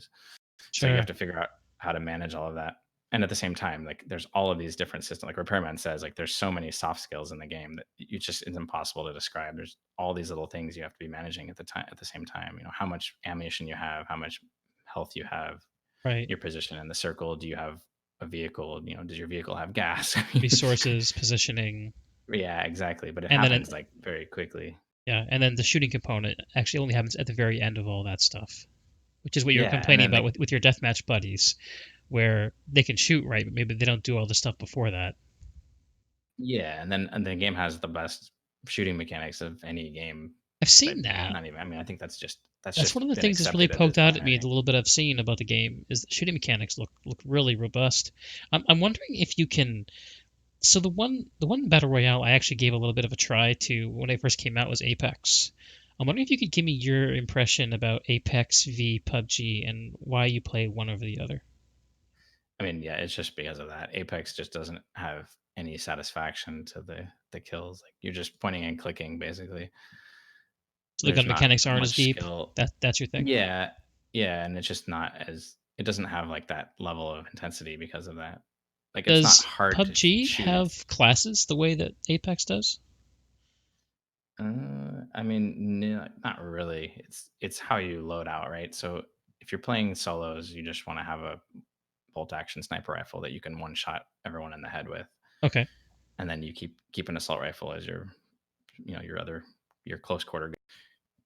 So you have Sure. to figure out how to manage all of that. And at the same time, like there's all of these different systems. Like Repairman says, like there's so many soft skills in the game that you just it's impossible to describe. There's all these little things you have to be managing at the same time. You know, how much ammunition you have, how much health you have, Right. your position in the circle. Do you have a vehicle? You know, does your vehicle have gas? Resources, positioning, Yeah, exactly. But it and then it, happens like very quickly. yeah, and then the shooting component actually only happens at the very end of all that stuff, which is what you're Yeah, and complaining then about like with your deathmatch buddies, where they can shoot right, but maybe they don't do all the stuff before that. yeah, and the game has the best shooting mechanics of any game. I've But seen that. not even. I mean, I think that's That's one just of the been things that's really accepted at poked this out point, at I me. The think. little bit I've seen about the game is the shooting mechanics look really robust. I'm wondering if you can. So the one battle royale I actually gave a little bit of a try to when it first came out was Apex. I'm wondering if you could give me your impression about Apex v PUBG and why you play one over the other. I mean, yeah, it's just because of that. Apex just doesn't have any satisfaction to the kills. Like you're just pointing and clicking basically. So the There's gun not mechanics aren't as much deep. skill. That's your thing. Yeah, yeah, and it's just not as it doesn't have like that level of intensity because of that. Like it's not Does hard to PUBG shoot. have classes the way that Apex does? I mean, not really. It's how you load out, right? So if you're playing solos, you just want to have a bolt action sniper rifle that you can one shot everyone in the head with, Okay. and then you keep an assault rifle as your close quarter.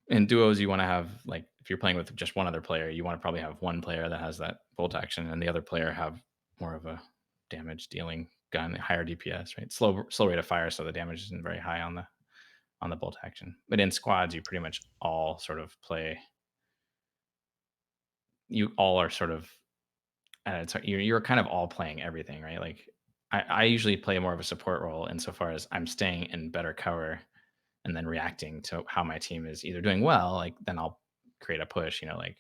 In duos, you want to have like if you're playing with just one other player, you want to probably have one player that has that bolt action, and the other player have more of a damage dealing gun, higher DPS, right? Slow rate of fire, so the damage isn't very high on the bolt action. But in squads, you pretty much all sort of play. You all are sort of you're kind of all playing everything, right? Like I usually play more of a support role insofar as I'm staying in better cover and then reacting to how my team is either doing well, like then I'll create a push. You know, like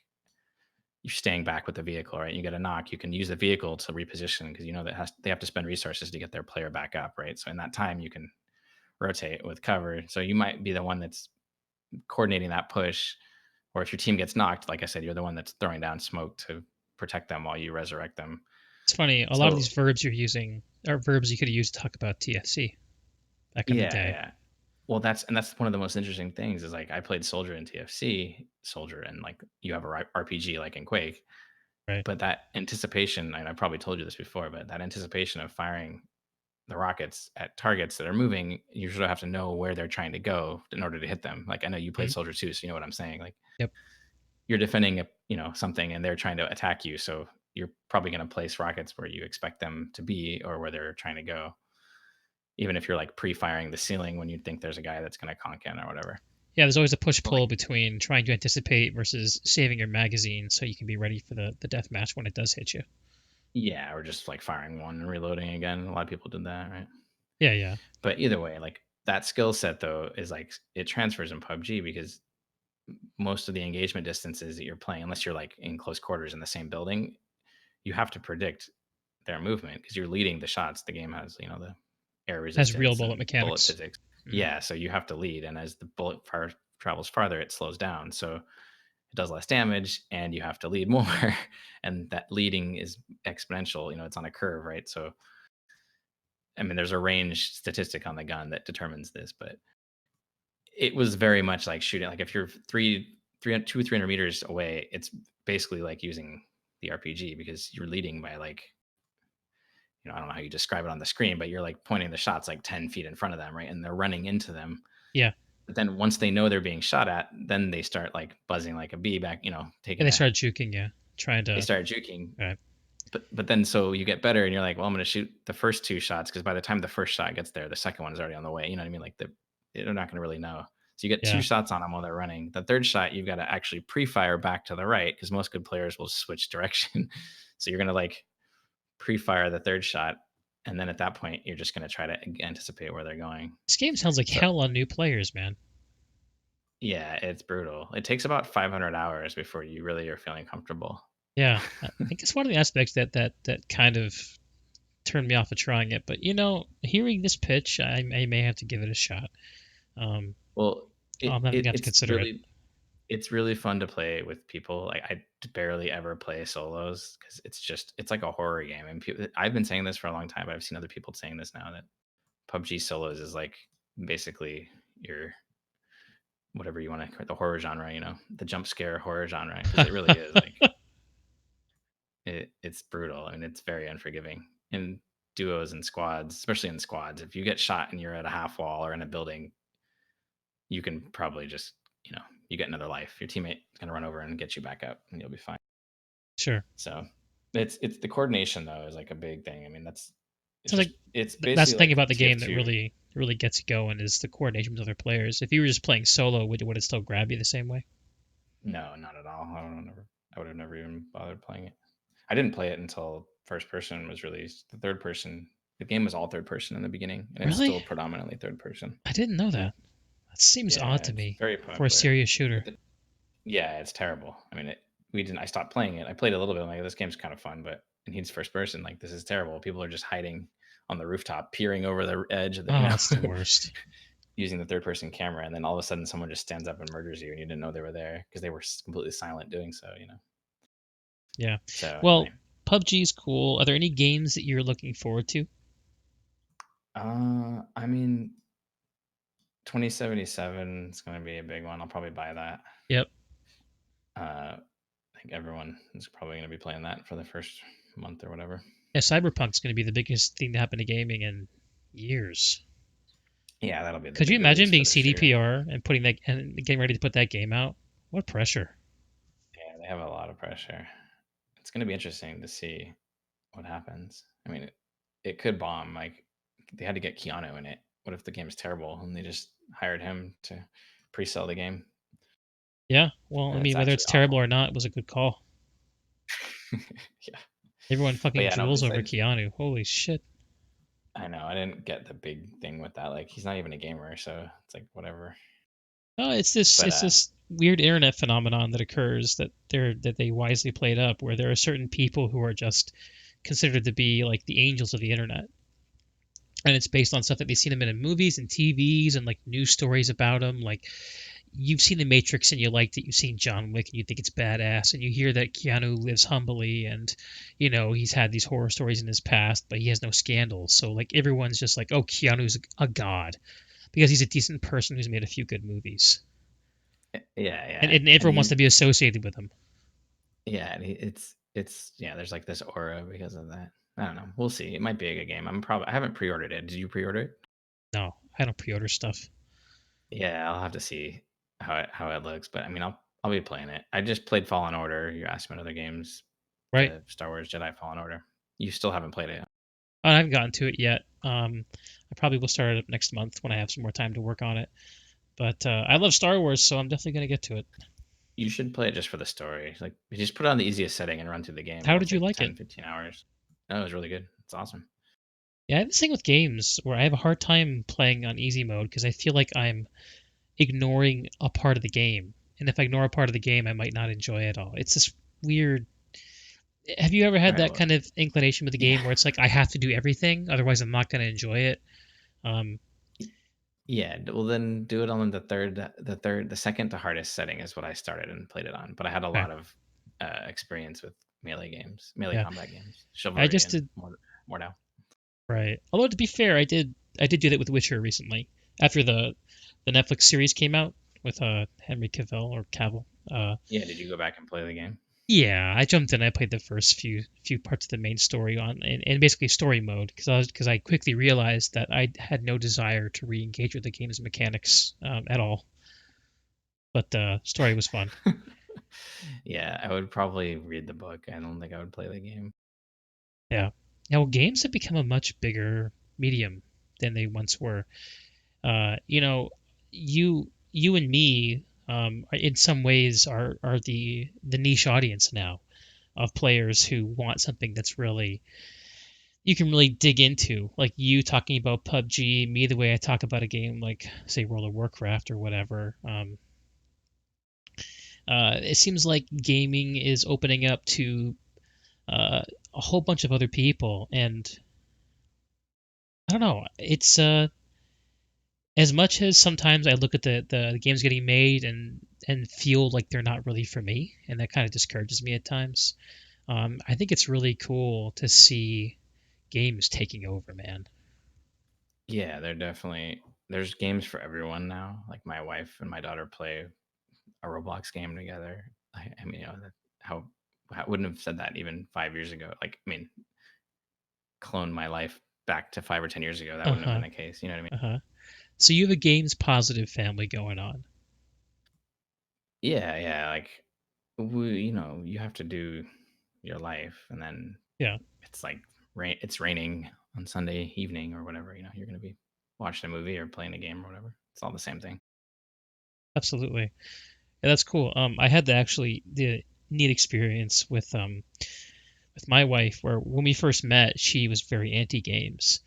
you're staying back with the vehicle, right? You get a knock, you can use the vehicle to reposition because you know they have to spend resources to get their player back up, right? So in that time, you can rotate with cover. So you might be the one that's coordinating that push, or if your team gets knocked, like I said, you're the one that's throwing down smoke to protect them while you resurrect them. It's funny. A lot of these So verbs you're using are verbs you could have used to talk about TFC back in the yeah, day. yeah. Well, that's one of the most interesting things is like I played Soldier in TFC, Soldier, and like you have a RPG like in Quake, Right. but that anticipation, and I probably told you this before, but that anticipation of firing the rockets at targets that are moving, you sort of have to know where they're trying to go in order to hit them. Like I know you played Mhm. Soldier too, so you know what I'm saying. Like Yep. you're defending something and they're trying to attack you, so you're probably going to place rockets where you expect them to be or where they're trying to go, even if you're like pre-firing the ceiling when you think there's a guy that's going to conk in or whatever. Yeah, there's always a push But like pull between trying to anticipate versus saving your magazine so you can be ready for the death match when it does hit you. yeah, or just like firing one and reloading again. A lot of people did that, right? Yeah, yeah. But either way, like that skill set though is like it transfers in PUBG because most of the engagement distances that you're playing, unless you're like in close quarters in the same building, you have to predict their movement because you're leading the shots. The game has, the air Has real resistance bullet and bullet mechanics. physics. Hmm. Yeah, so you have to lead, and as the bullet fire travels farther, it slows down. So it does less damage, and you have to lead more. And that leading is exponential. It's on a curve, right? So I mean, there's a range statistic on the gun that determines this, but it was very much like shooting. Like if you're 300 meters away, it's basically like using the RPG because you're leading by like I don't know how you describe it on the screen, but you're like pointing the shots like 10 feet in front of them, right? And they're running into them. Yeah. But then once they know they're being shot at, then they start like buzzing like a bee back, And taking they a, started juking, yeah. Trying they to start juking. right. But then so you get better and you're like, well, I'm going to shoot the first two shots because by the time the first shot gets there, the second one is already on the way. You know what I mean? Like they're not going to really know. So you get two Yeah. shots on them while they're running. The third shot, you've got to actually pre-fire back to the right because most good players will switch direction. So you're going to like pre-fire the third shot, and then at that point, you're just going to try to anticipate where they're going. This game sounds like So hell on new players, man. yeah, it's brutal. It takes about 500 hours before you really are feeling comfortable. Yeah. I think it's one of the aspects that kind of turned me off of trying it. But hearing this pitch, I may have to give it a shot. Um, Well, I'm it, gonna it have to it's consider it. really it's really fun to play with people. Like I barely ever play solos because it's like a horror game. And I've been saying this for a long time, but I've seen other people saying this now that PUBG solos is like basically your whatever you want to the horror genre, the jump scare horror genre, because it really is like it's brutal. I mean, it's very unforgiving in duos and squads, especially in squads. If you get shot and you're at a half wall or in a building, you can probably just you get another life. Your teammate is gonna run over and get you back up, and you'll be fine. Sure. So it's the coordination though is like a big thing. I mean, it's So like just it's that's basically the thing like about the game that TF2. really gets you going is the coordination with other players. If you were just playing solo, would it still grab you the same way? No, not at all. I would have never even bothered playing it. I didn't play it until first person was released. The third person, the game was all third person in the beginning, and it's still Really? predominantly third person. I didn't know that. That seems odd Yeah, to it's me very for a popular. serious shooter. But yeah, it's terrible. I mean, we didn't. I stopped playing it. I played a little bit. I'm like, this game's kind of fun, but and he's first person. Like, this is terrible. People are just hiding on the rooftop, peering over the edge of the, Oh, it's the worst. using the third person camera, and then all of a sudden, someone just stands up and murders you, and you didn't know they were there because they were completely silent doing so. Yeah. So Well, anyway, PUBG is cool. Are there any games that you're looking forward to? I mean, 2077 is going to be a big one. I'll probably buy that. Yep. I think everyone is probably going to be playing that for the first month or whatever. Yeah, Cyberpunk's going to be the biggest thing to happen to gaming in years. Yeah, that'll be the Could you big imagine release being for this year. CDPR and putting that and getting ready to put that game out? What pressure? Yeah, they have a lot of pressure. It's going to be interesting to see what happens. I mean, it could bomb. Like they had to get Keanu in it. What if the game's terrible and they just hired him to pre-sell the game Yeah. Well, I and it's mean, whether actually it's terrible awful? or not, it was a good call. Yeah, Everyone but fucking yeah, no. drools over Besides, Keanu. Holy shit. I know I didn't get the big thing with that. Like he's not even a gamer, so it's like whatever. Oh, it's But this weird internet phenomenon that occurs that they wisely played up, where there are certain people who are just considered to be like the angels of the internet, and it's based on stuff that they've seen them in movies and TVs and like news stories about them. Like you've seen The Matrix and you liked it, you've seen John Wick and you think it's badass, and you hear that Keanu lives humbly and he's had these horror stories in his past, but he has no scandals. So like everyone's just like, oh, Keanu's a god because he's a decent person who's made a few good movies, yeah, and, yeah, and and everyone wants he's to be associated with him. yeah, and it's yeah. There's like this aura because of that. I don't know. We'll see. It might be a good game. I haven't pre-ordered it. Did you pre-order it? No, I don't pre-order stuff. Yeah, I'll have to see how it looks. But I mean, I'll be playing it. I just played Fallen Order. You asked me about other games, Right. the Star Wars Jedi Fallen Order. You still haven't played it. I haven't gotten to it yet. I probably will start it up next month when I have some more time to work on it. But I love Star Wars, so I'm definitely gonna get to it. You should play it just for the story. Like, you just put it on the easiest setting and run through the game. How It'll did you take like it? 10, 15 hours. No, it was really good. It's awesome. Yeah, I have this thing with games where I have a hard time playing on easy mode because I feel like I'm ignoring a part of the game. And if I ignore a part of the game, I might not enjoy it all. It's this weird. Have you ever All had right. that Well, kind of inclination with the yeah. game where it's like I have to do everything, otherwise I'm not going to enjoy it? Um, Yeah, well then do it on the second to hardest setting is what I started and played it on. But I had a okay, lot of experience with melee games, melee yeah, combat games, I chivalry just and did more now. right. Although to be fair, I did do that with Witcher recently after the Netflix series came out with Henry Cavill or Cavill. Yeah, did you go back and play the game? Yeah, I jumped in. I played the first few parts of the main story on and basically story mode because I quickly realized that I had no desire to re-engage with the game's mechanics at all. But the story was fun. Yeah, I would probably read the book. I don't think I would play the game. Yeah. Now games have become a much bigger medium than they once were. You know, you and me in some ways are the niche audience now of players who want something that's really you can really dig into. Like you talking about PUBG, me the way I talk about a game like say World of Warcraft or whatever. It seems like gaming is opening up to a whole bunch of other people, and I don't know. It's as much as sometimes I look at the games getting made and feel like they're not really for me, and that kind of discourages me at times. I think it's really cool to see games taking over, man. Yeah, they're definitely there's games for everyone now. Like my wife and my daughter play a Roblox game together. I mean, how I wouldn't have said that even 5 years ago. Like, I mean, clone my life back to 5 or 10 years ago. That Uh wouldn't have huh. been the case. You know what I mean? Uh huh. So you have a games positive family going on. Yeah, yeah. Like, you have to do your life, and then Yeah, it's like It's raining on Sunday evening or whatever. You're going to be watching a movie or playing a game or whatever. It's all the same thing. absolutely. Yeah, that's cool. I had the neat experience with my wife where when we first met, she was very anti games.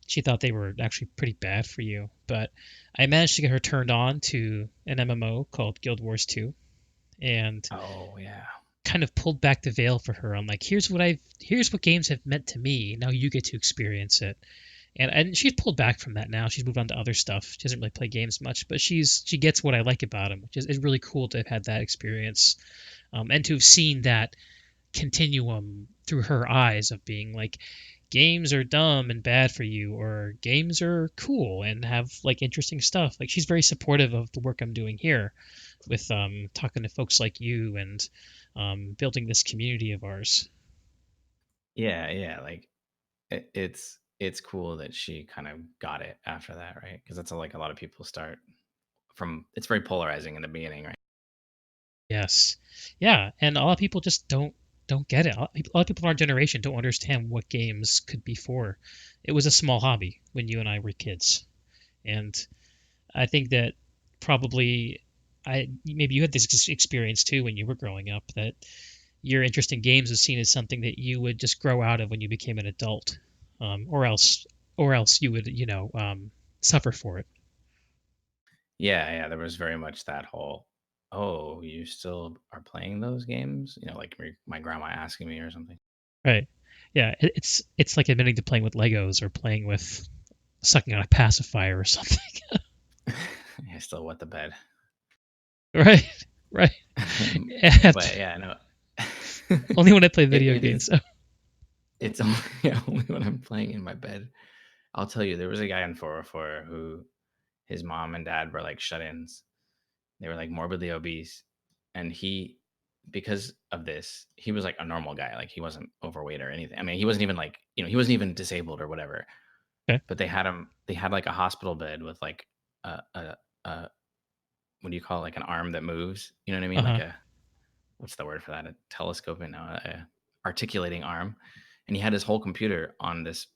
She thought they were actually pretty bad for you, but I managed to get her turned on to an MMO called Guild Wars 2 and Oh yeah. kind of pulled back the veil for her. I'm like, here's what games have meant to me. Now you get to experience it. And she's pulled back from that now. She's moved on to other stuff. She doesn't really play games much, but she gets what I like about them, which is it's really cool to have had that experience, and to have seen that continuum through her eyes of being like games are dumb and bad for you or games are cool and have like interesting stuff. Like she's very supportive of the work I'm doing here with talking to folks like you and building this community of ours. Yeah, yeah. Like it's cool that she kind of got it after that, right? Because that's how, like, a lot of people start from. It's very polarizing in the beginning, right? Yes. Yeah, and a lot of people just don't get it. A lot of people in our generation don't understand what games could be for. It was a small hobby when you and I were kids, and I think that probably I maybe you had this experience too when you were growing up that your interest in games was seen as something that you would just grow out of when you became an adult, or else you would suffer for it. Yeah, yeah. There was very much that whole, oh, you still are playing those games? Like my grandma asking me or something. Right. Yeah, it's like admitting to playing with Legos or playing with sucking on a pacifier or something. I still wet the bed. Right. Right. And But yeah, no. only when I play video it games. is So, it's only, yeah, only when I'm playing in my bed. I'll tell you, there was a guy in 404 who his mom and dad were like shut-ins. They were like morbidly obese, and because of this, he was like a normal guy. Like, he wasn't overweight or anything. I mean, he wasn't even like, he wasn't even disabled or whatever. okay. But they had like a hospital bed with like a what do you call it? Like an arm that moves. You know what I mean? Like Uh-huh. a, what's the word for that? A telescoping, no, a articulating arm. And he had his whole computer on this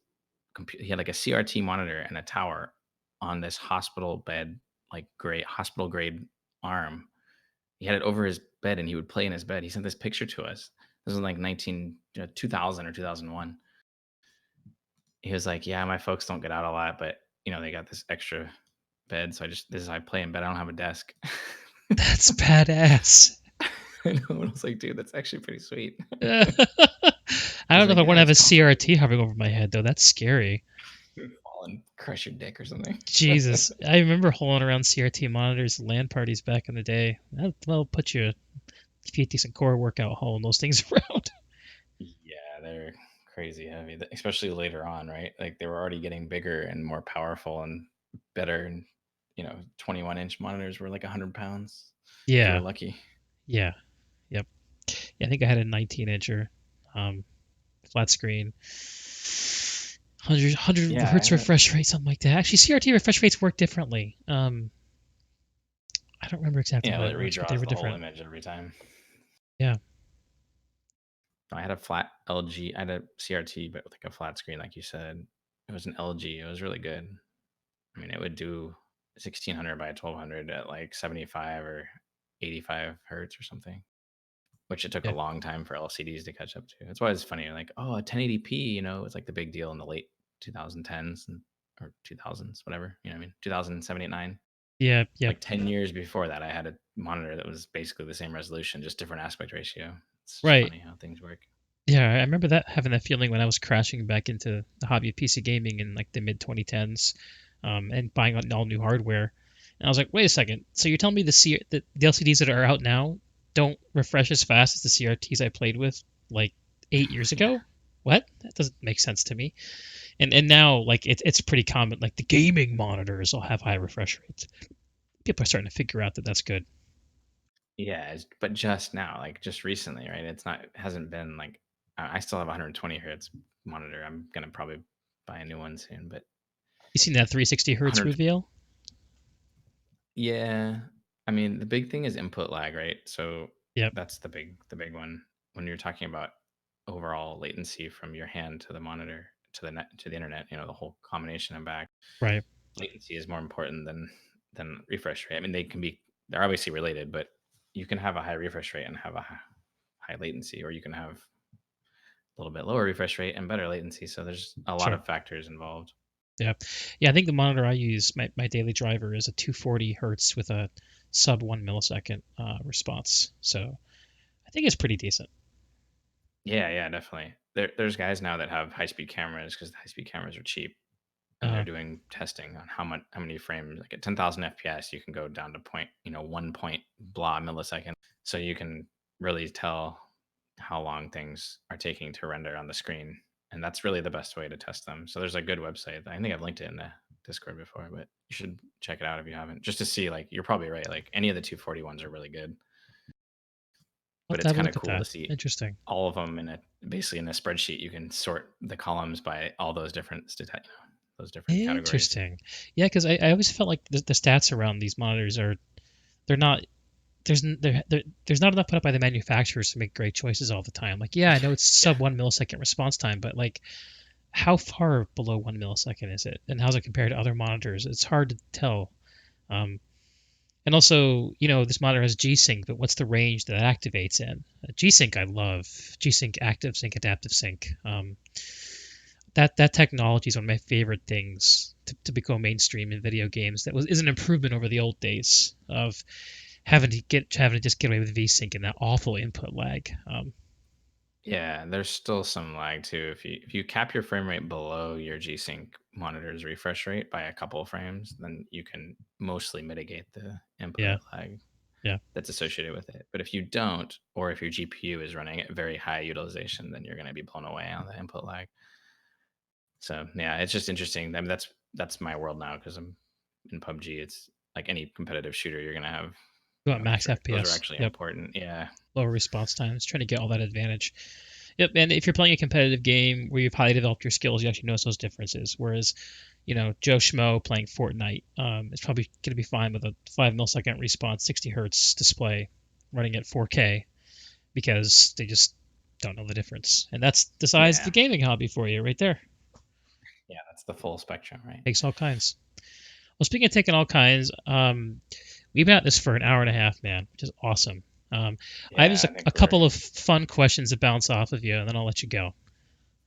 computer. He had like a CRT monitor and a tower on this hospital bed, like great hospital grade arm. He had it over his bed and he would play in his bed. He sent this picture to us. This was like 2000 or 2001. He was like, "Yeah, my folks don't get out a lot, but they got this extra bed, so this is how I play in bed. I don't have a desk." That's badass. I know, and I was like, "Dude, that's actually pretty sweet." I He's don't know if like, I want "Yeah, to have it's a comfortable. CRT hovering over my head though. That's scary. Fall and crush your dick or something." Jesus, I remember hauling around CRT monitors, LAN parties back in the day. That'll put you if you get decent core workout hauling those things around. Yeah, they're crazy heavy, especially later on, right? Like, they were already getting bigger and more powerful and better, and 21-inch monitors were like 100 pounds if you were Yeah, lucky. yeah, yep. Yeah, I think I had a 19-incher, um, flat screen, 100 Yeah, I hertz had a refresh rate, something like that. Actually, CRT refresh rates work differently. I don't remember exactly yeah, how well, that it works, but they redraws were the whole different. image every time. Yeah, I had a flat LG. I had a CRT, but with like a flat screen, like you said. It was an LG. It was really good. I mean, it would do 1600 by 1200 at like 75 or 85 hertz or something, which it took a yeah, long time for LCDs to catch up to. That's why it's funny. Like, oh, a 1080p, it's like the big deal in the late 2010s or 2000s, whatever. You know what I mean? 2007, 8, 9. yeah, yep. Like 10 years before that, I had a monitor that was basically the same resolution, just different aspect ratio. It's just Right. funny how things work. Yeah, I remember that having that feeling when I was crashing back into the hobby of PC gaming in like the mid 2010s, and buying all new hardware. And I was like, wait a second. So you're telling me the LCDs that are out now don't refresh as fast as the CRTs I played with like 8 years Yeah. ago? What? That doesn't make sense to me. And now like it's pretty common. Like the gaming monitors will have high refresh rates. People are starting to figure out that that's good. Yeah, but just now, like just recently, right? It's not, it hasn't been like, I still have 120 hertz monitor. I'm gonna probably buy a new one soon, but You seen that 360 hertz 100. reveal? Yeah, I mean the big thing is input lag, right? So Yep. that's the big one when you're talking about overall latency from your hand to the monitor to the net to the internet. The whole combination and back. Right. Latency is more important than refresh rate. I mean, they're obviously related, but you can have a high refresh rate and have a high latency, or you can have a little bit lower refresh rate and better latency. So there's a lot Sure. of factors involved. Yeah. Yeah. I think the monitor I use, my daily driver, is a 240 hertz with a sub 1 millisecond response. So I think it's pretty decent. Yeah, yeah, definitely. There's guys now that have high speed cameras because the high speed cameras are cheap, and they're Uh, doing testing on how many frames. Like at 10,000 FPS, you can go down to 1 point blah millisecond, so you can really tell how long things are taking to render on the screen, and that's really the best way to test them. So there's a good website. I think I've linked it in the Discord before, but you should check it out if you haven't, just to see. Like, you're probably right. Like any of the 240 ones are really good, I'll have but to it's have a kind of look at cool to that. see Interesting. all of them basically in a spreadsheet. You can sort the columns by all those those different categories. Interesting. Yeah, because I always felt like the stats around these monitors are they're not there's not enough put up by the manufacturers to make great choices all the time. Like, yeah, I know it's Yeah. sub 1 millisecond response time, but like, how far below 1 millisecond is it, and how's it compared to other monitors? It's hard to tell. Um, and also, this monitor has G-Sync, but what's the range that activates in? G-Sync, I love G-Sync, Active Sync, Adaptive Sync. That technology is one of my favorite things to become mainstream in video games. That is an improvement over the old days of having to just get away with VSync and that awful input lag. Yeah, there's still some lag too. If you cap your frame rate below your G-Sync monitor's refresh rate by a couple of frames, then you can mostly mitigate the input Yeah, lag yeah. that's associated with it. But if you don't, or if your GPU is running at very high utilization, then you're going to be blown away on the input lag. So yeah, it's just interesting. I mean, that's my world now because I'm in PUBG. It's like any competitive shooter, you're gonna have, You want max those are FPS. actually Yep. important. Yeah, Lower response times. Trying to get all that advantage. Yep. And if you're playing a competitive game where you've highly developed your skills, you actually notice those differences. Whereas, Joe Schmo playing Fortnite is probably going to be fine with a 5 millisecond response, 60 hertz display running at 4K because they just don't know the difference. And that's decides the yeah, gaming hobby for you right there. yeah. That's the full spectrum, right? Takes all kinds. Well, speaking of taking all kinds, we've been at this for an hour and a half, man, which is awesome. I have just Yeah, a, I think a couple of fun questions to bounce off of you, and then I'll let you go.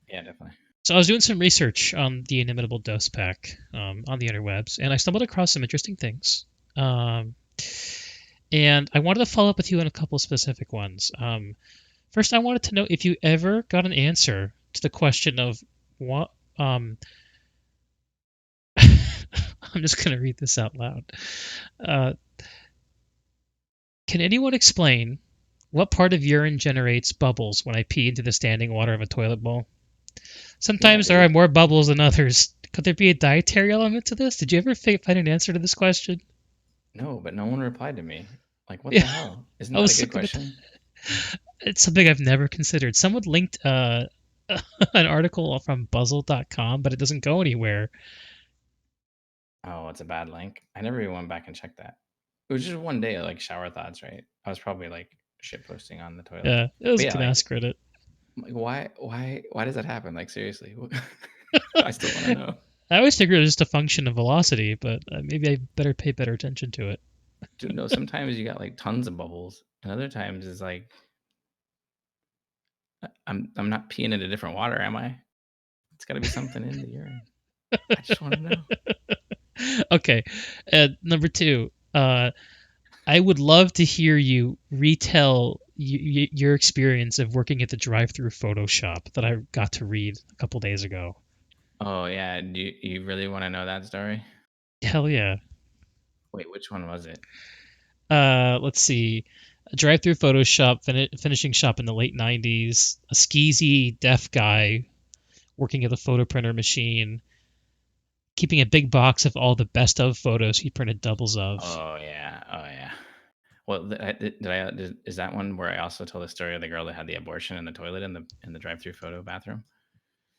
yeah, definitely. So I was doing some research on the inimitable Dospac on the interwebs, and I stumbled across some interesting things. Um, and I wanted to follow up with you on a couple of specific ones. First, I wanted to know if you ever got an answer to the question of what. I'm just going to read this out loud. Uh, can anyone explain what part of urine generates bubbles when I pee into the standing water of a toilet bowl? Yeah, Sometimes there are dude. more bubbles than others. Could there be a dietary element to this? Did you ever find an answer to this question? No, but no one replied to me. Like, what Yeah, the hell? Isn't I that a was good looking at question? that. It's something I've never considered. Someone linked an article from Buzzle.com, but it doesn't go anywhere. Oh, it's a bad link. I never even went back and checked that. It was just one day, like shower thoughts, right? I was probably like shit posting on the toilet. Yeah, it was But yeah, an Ask Reddit. why does that happen? Like seriously, I still want to know. I always figured it was just a function of velocity, but maybe I better pay better attention to it. Dude, no, sometimes you got like tons of bubbles, and other times it's like I'm not peeing into different water, am I? It's got to be something in the urine. I just want to know. Okay, number two. I would love to hear you retell your experience of working at the drive-through photo shop that I got to read a couple days ago. Oh yeah, do you really want to know that story? Hell yeah. Wait, which one was it? Let's see. A drive-through Photoshop finishing shop in the late 90s. A skeezy deaf guy working at the photo printer machine, keeping a big box of all the best of photos he printed doubles of. Oh yeah, oh yeah. Well, is that one where I also told the story of the girl that had the abortion in the toilet in the drive-through photo bathroom?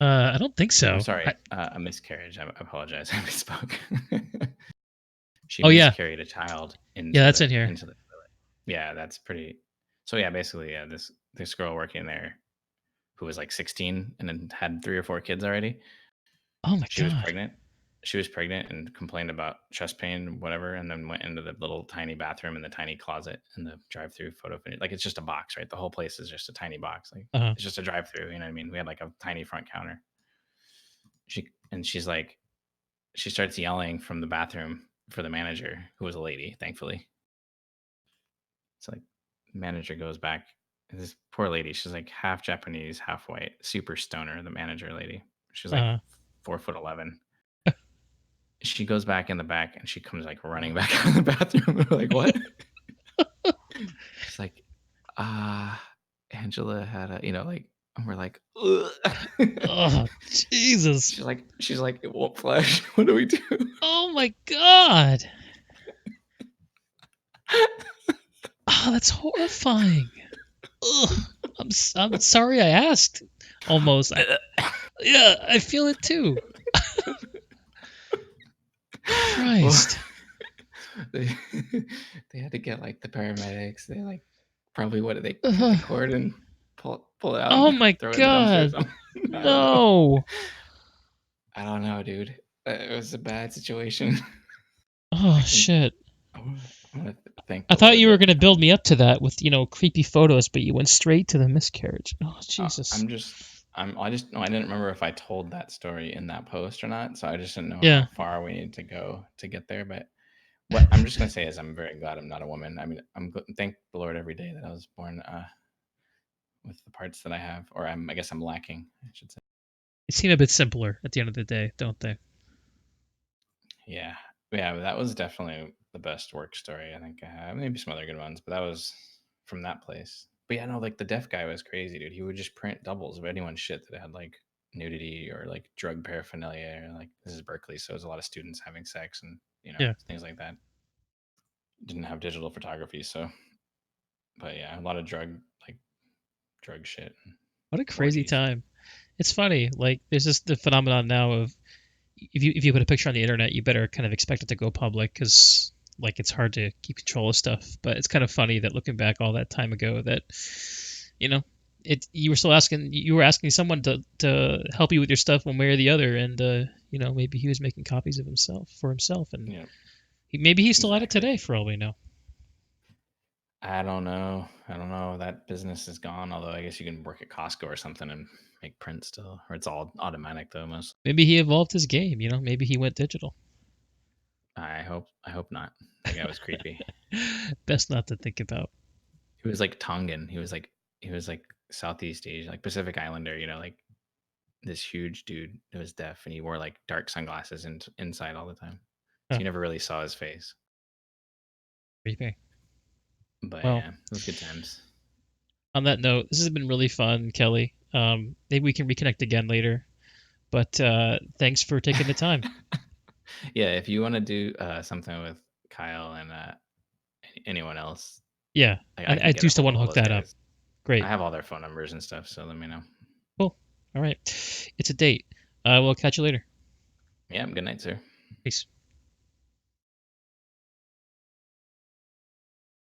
I don't think Or so. sorry, a miscarriage. I apologize. I misspoke. She Oh yeah, miscarried a child yeah, that's in here. into the toilet. Yeah, that's pretty. So yeah, basically, yeah, this girl working there who was like 16 and then had 3 or 4 kids already. Oh my She was god. pregnant. She was pregnant and complained about chest pain, whatever, and then went into the little tiny bathroom in the tiny closet in the drive-through photo finish. Like it's just a box, right? The whole place is just a tiny box. Like Uh-huh. it's just a drive-through. You know what I mean? We had like a tiny front counter. She's like, she starts yelling from the bathroom for the manager, who was a lady, thankfully. It's like manager goes back. And this poor lady, she's like half Japanese, half white, super stoner. The manager lady, she's like Uh-huh. 4'11". She goes back in the back and she comes like running back out of the bathroom. We're like, what? She's like, Angela had a, like, and we're like, ugh. Oh, Jesus. she's like, it won't flush. What do we do? Oh my god. Oh, that's horrifying. Ugh. I'm sorry I asked. Almost. Yeah, I feel it too. Well, Christ. they they had to get like the paramedics. They like probably what did they cut the Ugh. cord and pull it out Oh and my throw it in the dumpster or god. something. I don't know. No. I don't know, dude. It was a bad situation. Oh I can. shit. I want to thank I the thought Lord you were that going to build me up to that with, creepy photos, but you went straight to the miscarriage. Oh, Jesus. I'm just. I just. No, I didn't remember if I told that story in that post or not. So I just didn't know Yeah. how far we needed to go to get there. But what I'm just gonna say is I'm very glad I'm not a woman. I mean, thank the Lord every day that I was born with the parts that I have, or I guess I'm lacking, I should say. They seem a bit simpler at the end of the day, don't they? Yeah, yeah, that was definitely the best work story I think I have. Maybe some other good ones, but that was from that place. But yeah, no, like the deaf guy was crazy, dude. He would just print doubles of anyone's shit that had like nudity or like drug paraphernalia. Or, like this is Berkeley, so there's a lot of students having sex and Yeah. things like that. Didn't have digital photography, so but yeah, a lot of like drug shit and What a crazy orgies. time. It's funny. Like, there's this the phenomenon now of if you put a picture on the internet, you better kind of expect it to go public because like it's hard to keep control of stuff. But it's kind of funny that looking back all that time ago, that you know, you were asking someone to help you with your stuff one way or the other, and maybe he was making copies of himself for himself, and Yeah, maybe he's still at it exactly. today for all we know. I don't know. I don't know. That business is gone. Although I guess you can work at Costco or something and make prints still, or it's all automatic though. Most. Maybe he evolved his game. Maybe he went digital. I hope. I hope not. That guy was creepy. Best not to think about. He was like Tongan. He was like Southeast Asia, like Pacific Islander. Like this huge dude who was deaf, and he wore like dark sunglasses inside all the time, so Huh, you never really saw his face. creepy. But Well, yeah, it was good times. on that note, this has been really fun, Kelly. Maybe we can reconnect again later. But thanks for taking the time. Yeah, if you want to do something with Kyle and anyone else, Yeah, I I can get do a still hold want of to all hook those that up. guys. I Great. have all their phone numbers and stuff, so let me know. Cool. All right. It's a date. We'll catch you later. Yeah, good night, sir. Peace.